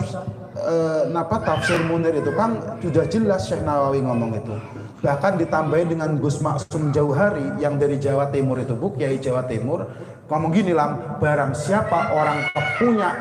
Tafsir Munir itu kan sudah jelas Syekh Nawawi ngomong itu. Bahkan ditambahin dengan Gus Maksum Jauhari yang dari Jawa Timur itu Bu, Kiai Jawa Timur, ngomong gini Lam, barang siapa orang punya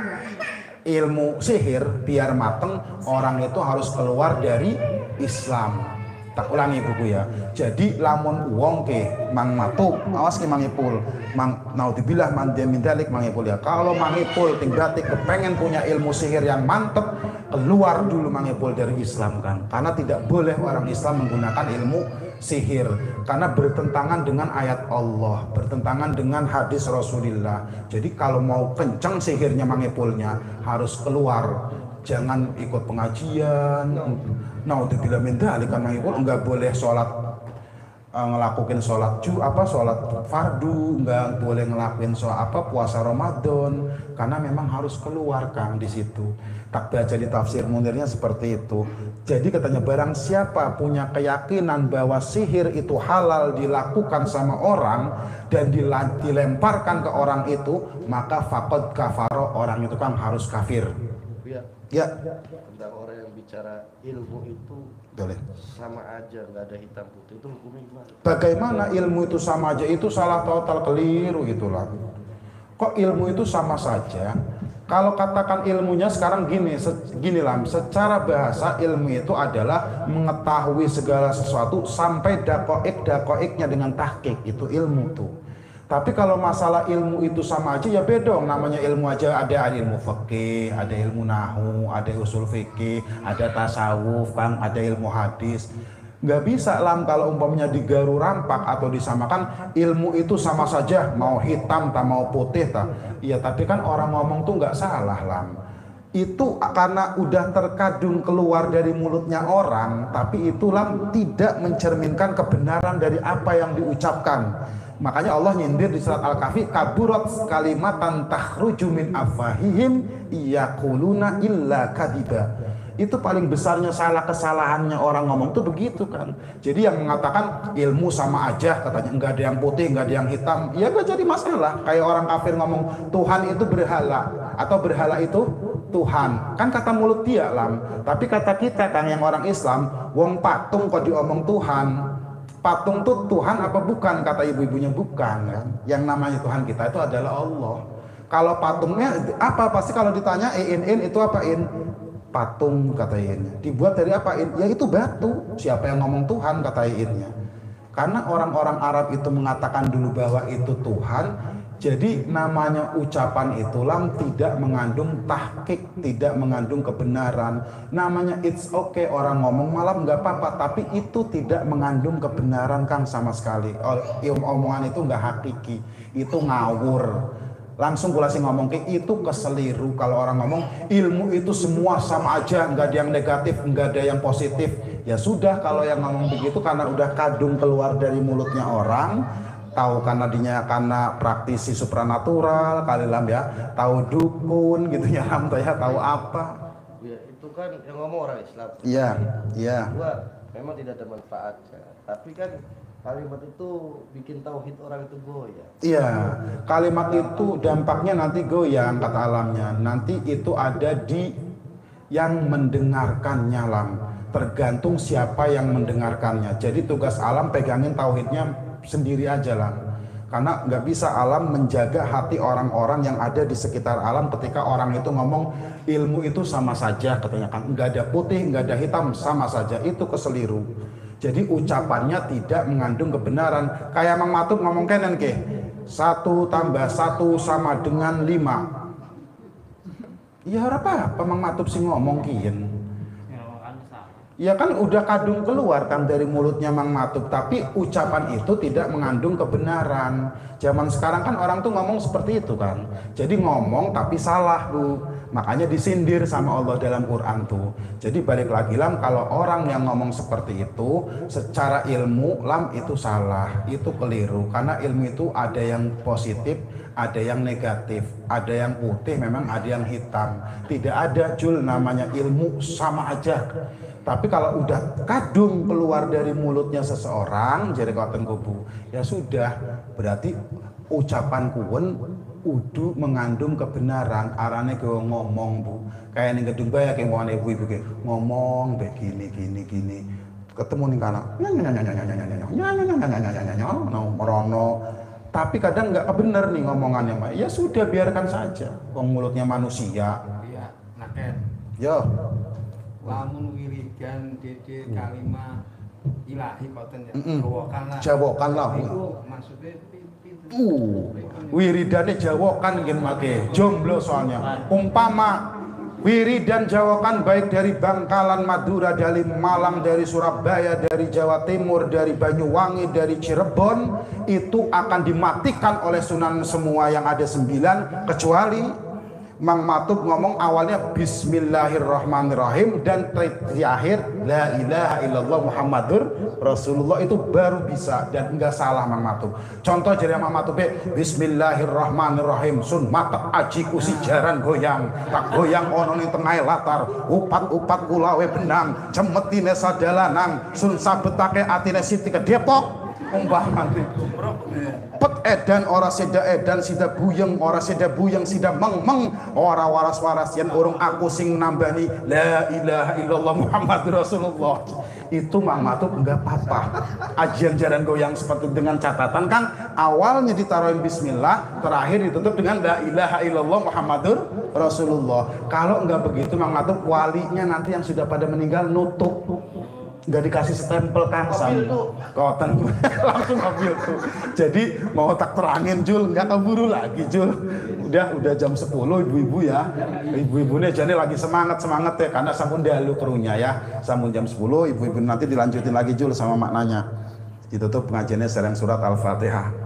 ilmu sihir biar mateng, orang itu harus keluar dari Islam. Tak ulangi buku ya. Jadi lamun wong ke mang matuk, awas ke mangipul, mang naudzubillah man mindalik mangipul ya. Kalau mangipul tinggatik kepengen punya ilmu sihir yang mantep, keluar dulu mangipul dari Islam kan. Karena tidak boleh orang Islam menggunakan ilmu sihir karena bertentangan dengan ayat Allah, bertentangan dengan hadis Rasulullah. Jadi kalau mau kencang sihirnya mangipulnya harus keluar. Jangan ikut pengajian. Naudzubillah min dzalik kan mangipul enggak boleh sholat ngelakuin sholat sholat fardu, enggak boleh ngelakuin sholat puasa Ramadan karena memang harus keluar Kang di situ. Tak baca di tafsir Munirnya seperti itu. Jadi katanya barang siapa punya keyakinan bahwa sihir itu halal dilakukan sama orang dan dilemparkan ke orang itu, maka faqad kafara, orang itu kan harus kafir. Ya. Tentang orang yang bicara ilmu itu boleh sama aja, nggak ada hitam putih, itu hukumnya gimana? Bagaimana ilmu itu sama aja? Itu salah total, keliru itulah. Kok ilmu itu sama saja? Kalau katakan ilmunya sekarang gini lah, secara bahasa ilmu itu adalah mengetahui segala sesuatu sampai dakoiknya dengan tahqiq, itu ilmu tuh. Tapi kalau masalah ilmu itu sama aja ya beda, namanya ilmu aja ada ilmu fikih, ada ilmu nahwu, ada usul fikih, ada tasawuf, Kang, ada ilmu hadis. Nggak bisa Lam kalau umpamanya digaru rampak atau disamakan ilmu itu sama saja, mau hitam tak mau putih tak. Iya tapi kan orang ngomong tuh nggak salah Lam. Itu karena udah terkadung keluar dari mulutnya orang, tapi itu Lam tidak mencerminkan kebenaran dari apa yang diucapkan. Makanya Allah nyindir di surat Al-Kahfi, kaburat kalimatan takhruju min afahihim yaquluna illa kadiba. Itu paling besarnya kesalahannya orang ngomong tuh begitu kan. Jadi yang mengatakan ilmu sama aja katanya, enggak ada yang putih, enggak ada yang hitam, ya enggak jadi masalah. Kayak orang kafir ngomong Tuhan itu berhala atau berhala itu Tuhan. Kan kata mulut dia Lam. Tapi kata kita kan yang orang Islam, wong patung kok diomong Tuhan. Patung tuh Tuhan apa bukan? Kata ibu-ibunya bukan kan. Yang namanya Tuhan kita itu adalah Allah. Kalau patungnya apa? Pasti kalau ditanya in itu apa in? Patung kata innya. Dibuat dari apa in? Ya itu batu. Siapa yang ngomong Tuhan kata innya. Karena orang-orang Arab itu mengatakan dulu bahwa itu Tuhan. Jadi namanya ucapan itu lam tidak mengandung tahqiq, tidak mengandung kebenaran. Namanya it's okay, orang ngomong malam nggak apa-apa, tapi itu tidak mengandung kebenaran Kang sama sekali. Omongan itu nggak hakiki, itu ngawur. Langsung gue langsung ngomong kayak itu keseliru. Kalau orang ngomong ilmu itu semua sama aja, nggak ada yang negatif, nggak ada yang positif. Ya sudah, kalau yang ngomong begitu karena udah kadung keluar dari mulutnya orang, tahu karena praktisi supranatural kali lam ya, tahu dukun gitu ya lam ya, tahu apa. Ya itu kan yang ngomong orang Islam. Iya, iya. Dua, memang tidak ada manfaatnya. Tapi kan kalimat itu bikin tauhid orang itu goyah. Iya, kalimat itu dampaknya nanti goyang kata alamnya. Nanti itu ada di yang mendengarkannya lam. Tergantung siapa yang mendengarkannya. Jadi tugas alam pegangin tauhidnya sendiri aja lah, karena nggak bisa alam menjaga hati orang-orang yang ada di sekitar alam ketika orang itu ngomong ilmu itu sama saja, katanya kan nggak ada putih nggak ada hitam sama saja, itu keseliru. Jadi ucapannya tidak mengandung kebenaran. Kayak Mang Matub ngomong kenen ke 1 tambah 1 sama dengan 5. Ya apa Mang Matub sih ngomong kian. Ya kan udah kadung keluar kan dari mulutnya Mang Matub, tapi ucapan itu tidak mengandung kebenaran. Zaman sekarang kan orang tuh ngomong seperti itu kan. Jadi ngomong tapi salah Bu. Makanya disindir sama Allah dalam Quran tuh. Jadi balik lagi lam, kalau orang yang ngomong seperti itu secara ilmu lam itu salah, itu keliru. Karena ilmu itu ada yang positif, ada yang negatif, ada yang putih, memang ada yang hitam. Tidak ada Jul namanya ilmu sama aja. Tapi kalau udah kadung keluar dari mulutnya seseorang, jadi kawasan kubu, ya sudah, berarti ucapan kuwen udu mengandung kebenaran. Arane ke ngomong Bu, kayak ning gedung bae kayak ngomong ibu-ibu kayak ngomong begini gini. Ketemu ning kana, merono. Tapi kadang nggak bener nih ngomongannya, Mbak. Ya sudah biarkan saja. Wong mulutnya manusia. Iya, naken. Yo. Lamun wiridan dede kalimat ilahi koten ya. Jawokanlah. Itu maksudnya Wiridane jawokan nggih make. Jomblo soalnya. Umpama wiridan jawokan baik dari Bangkalan, Madura, dari Malang, dari Surabaya, dari Jawa Timur, dari Banyuwangi, dari Cirebon, itu akan dimatikan oleh sunan semua yang ada 9, kecuali Mang Matub ngomong awalnya Bismillahirrahmanirrahim dan di akhir La ilaha illallah Muhammadur Rasulullah, itu baru bisa dan enggak salah Mang Matub. Contoh jadi Mang Matub Bismillahirrahmanirrahim sun matep ajiku si jaran goyang tak goyang ono ning tengah latar upat-upat kulawe benang cemetine sadalanang sun sabetake atine Siti ke Depok umpamane pet edan ora seda edan sida buyeng ora seda buyeng sida meng ora waras-waras yen urung aku sing nambani la ilaha illallah Muhammadur Rasulullah. Itu Mang Matub enggak apa-apa. Ajian jaran goyang seperti dengan catatan kan awalnya ditaruhin bismillah, terakhir ditutup dengan la ilaha illallah Muhammadur Rasulullah. Kalau enggak begitu Mang Matub walinya nanti yang sudah pada meninggal nutup, nggak dikasih stempel Kang Sam koten langsung mobil tuh. Jadi mau tak terangin Jul, nggak keburu lagi Jul. Udah jam 10 ibu-ibu ya. Ibu-ibunya jadi lagi semangat ya karena sampun dalu kerunya ya. Sampun jam 10 ibu-ibu nanti dilanjutin lagi Jul sama maknanya. Ditutup pengajiannya serang surat Al-Fatihah.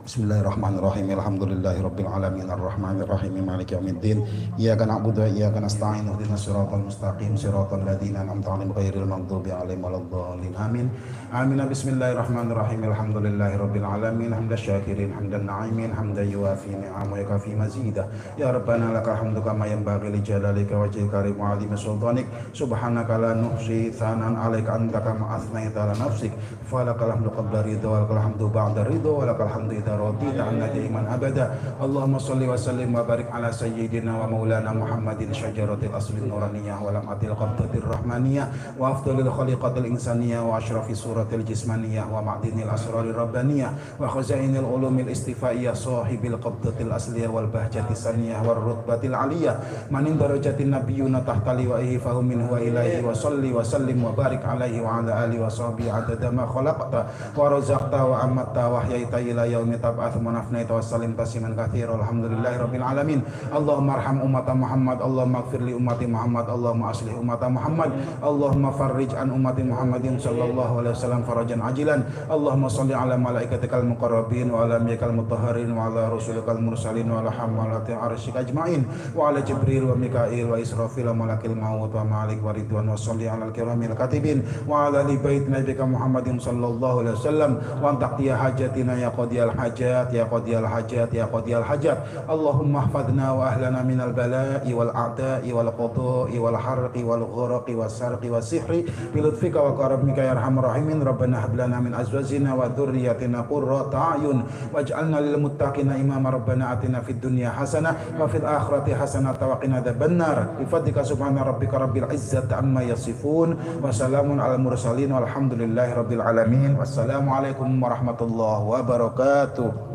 Bismillahirrahmanirrahim. Alhamdulillahirabbil alamin arrahmanir rahim maliki yaumiddin. Iyyaka na'budu wa iyyaka nasta'in. Ihdinas siratal mustaqim siratal ladzina an'amta 'alaihim ghairil maghdubi 'alaihim waladdallin. Amin. Amin. Bismillahirrahmanirrahim. Alhamdulillahirabbil alamin hamdan syakirin hamdan na'imin hamdan yuwafi ni'amahu wa yukafi mazidah. Ya Rabbana lakal hamdu kama yanbaghi li jalalika wajhil karim wa 'azimi sultanik. Subhanaka la nuhsi tsanan 'alaika anta kama athnaita 'ala nafsik. Falakal hamdu qabla ridha wa lakal hamdu ba'da ridha wa lakal hamdu radita anna daiman abada. Allahumma salli wa sallim wa barik ala sayyidina wa maulana Muhammadin syajaratil aslin nuraniyah wa lamatil qabdatir rahmaniyah wa afdalil khaliqatil insaniyah wa asyrafis suratil jismaniyah wa ma'dinil asrarir rabbaniyah wa khazainil ulumil istifaiyah sahibil qabdatil asliyah wal bahjatis saniyah war rutbatil aliyah manin darajatin nabiyyuna tahta liwaihi fahum minhu wa ilaihi wa salli wa sallim wa barik alaihi wa ala alihi wa sahbihi adada ma khalaqta wa razaqta wa amatta wa ahyaita ila yaumil tab'ats man afnaita wa sallim tasliman katsira. Alhamdulillahi rabbil alamin. Allahumma arham ummata Muhammad, Allahumma ighfir li ummati Muhammad, Allahumma aslih ummata Muhammad, Allahumma farrij an ummati Muhammadin sallallahu alaihi wasallam farajan ajilan. Allahumma shalli ala malaikatikal muqarrabin wa ala anbiyikal mutahharin wa ala rusulikal mursalin wa ala hamalati arsyik ajmain wa ala Jibril wa Mikail wa Israfil wa malakil maut wa Malik wa Ridwan wa shalli ala al-kiramil katibin wa ala li bait nabiyika Muhammadin sallallahu alaihi wasallam wa antaqtiya hajatina ya qadiyal hajat ya qadiyal hajat ya qadiyal hajat. Allahumma ihfadna wa ahlana minal bala'i wal a'da'i wal qada'i wal harqi wal ghuraqi was sarqi was sihri bi lutfika wa karamika ya arhamar rahimin. Rabbana hab lana min azwajina wa dhurriyyatina qurrata a'yun waj'alna lil muttaqina imama. Rabbana atina fid dunya hasanah wa fil akhirati hasanah wa qina adzabannar. Bi fadlika subhana rabbika rabbil izzati amma yasifun wa salamun alal mursalin walhamdulillahi rabbil alamin. Wassalamualaikum warahmatullahi wabarakatuh.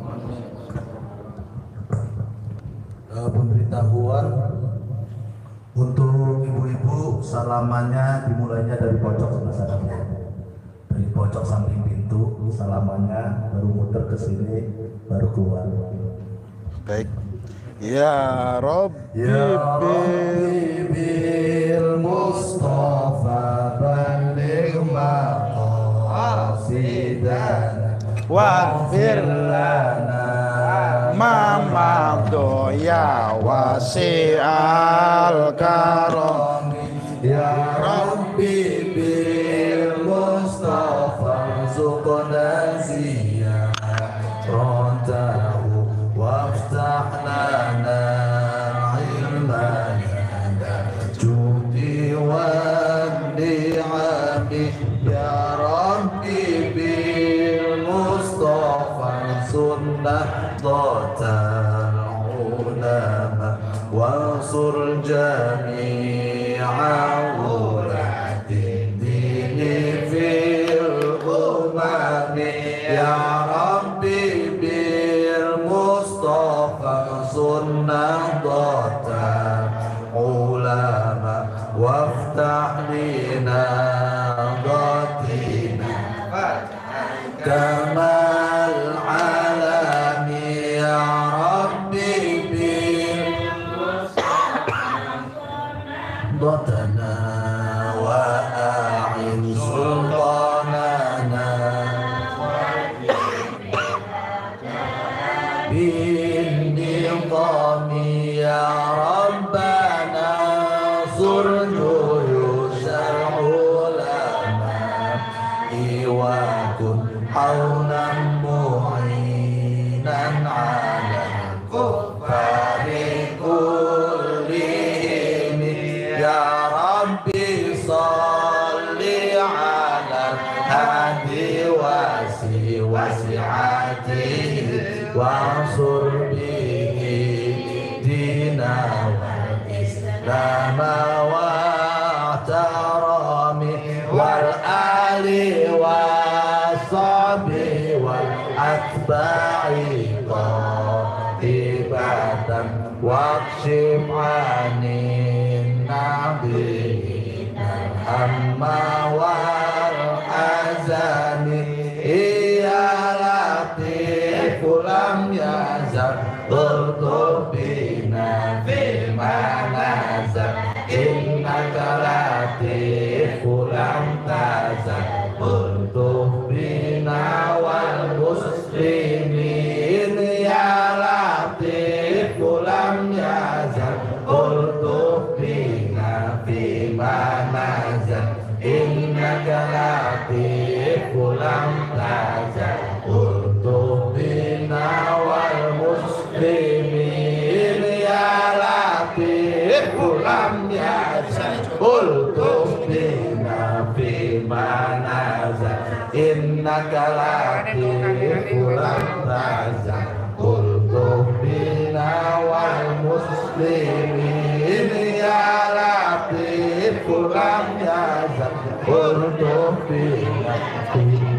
Pemberitahuan untuk ibu-ibu, salamannya dimulainya dari pojok sebelah sana, dari pojok samping pintu, salamannya baru muter ke sini, baru keluar. Baik. Ya Rabbi bil Mustafa balligh maqasidana waghfir lana ma ya wasi'al karam. Ya Rabbi bil Mustafa zuqna ziyaratahu waftah lana ilmana judi wa ni'ami. Ya Rabbi bil Mustafa sunnah dotal ulama wansur jami'a urati dini fil umami. Ya Rabbi bil Mustafa sunnah dotal ulama waftah lina dotina kamal alami. Ya Rabbi bil dotana wa a'in sultanana bin nidami. Ya Rabbana surnu yusal ulama iwakun haunan mu'inan ala kuffari kullihim. Ya Rabbi salli ala hadi wasi'atihi wansur bihi dina wal islam wa tarami wal ali washabi wal atba'i qatibatan waqshif anin nabi amma wal azani. Ya Latif lam yazal bina fi manazal innaka Latif lam tazal bina wal muslimin. Ya Latif lam yazal bina fi manazal innaka Latif lam tazal bina wal muslimin. Ya Latif lam yazal bina fi manazal innaka Latif lam tazal bina wal muslimin. Ya Latif lam yazal bina fi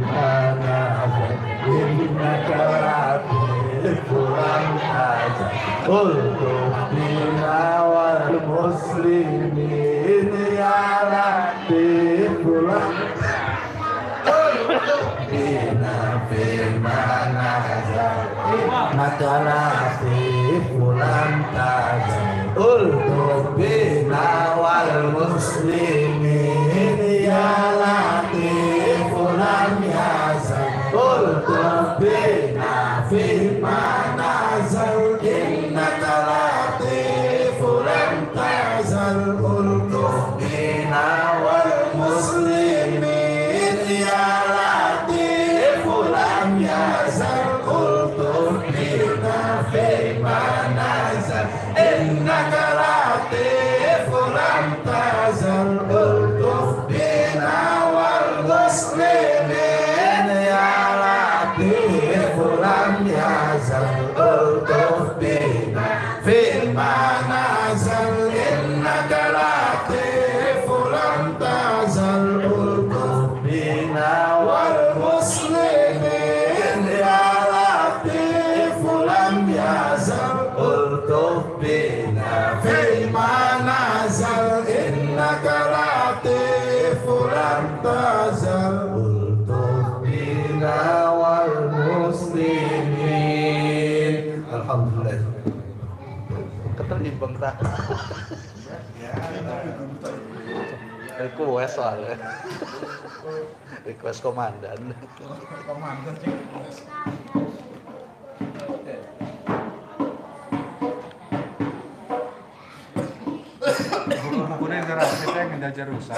manazal innaka Latif lam tazal bina wal muslimin. Ya Latif lam bina fi manazal innaka latiful tajal bina wal muslimin ya latiful yazal bina fi manazal innaka latiful tajal bina wal muslimin ya latiful yazal bina fi manazal innaka latiful tazal bina wal muslimin ya latiful yazal bina fi manazal innaka latiful tazal bina wal muslimin ya latiful yazal bina fi manazal innaka latiful tazal bina wal muslimin. Alhamdulillah. Keterimbang tak? Request soalnya. Request komandan. Komandan sih. Bukunya ngerasa saya nggak rusak.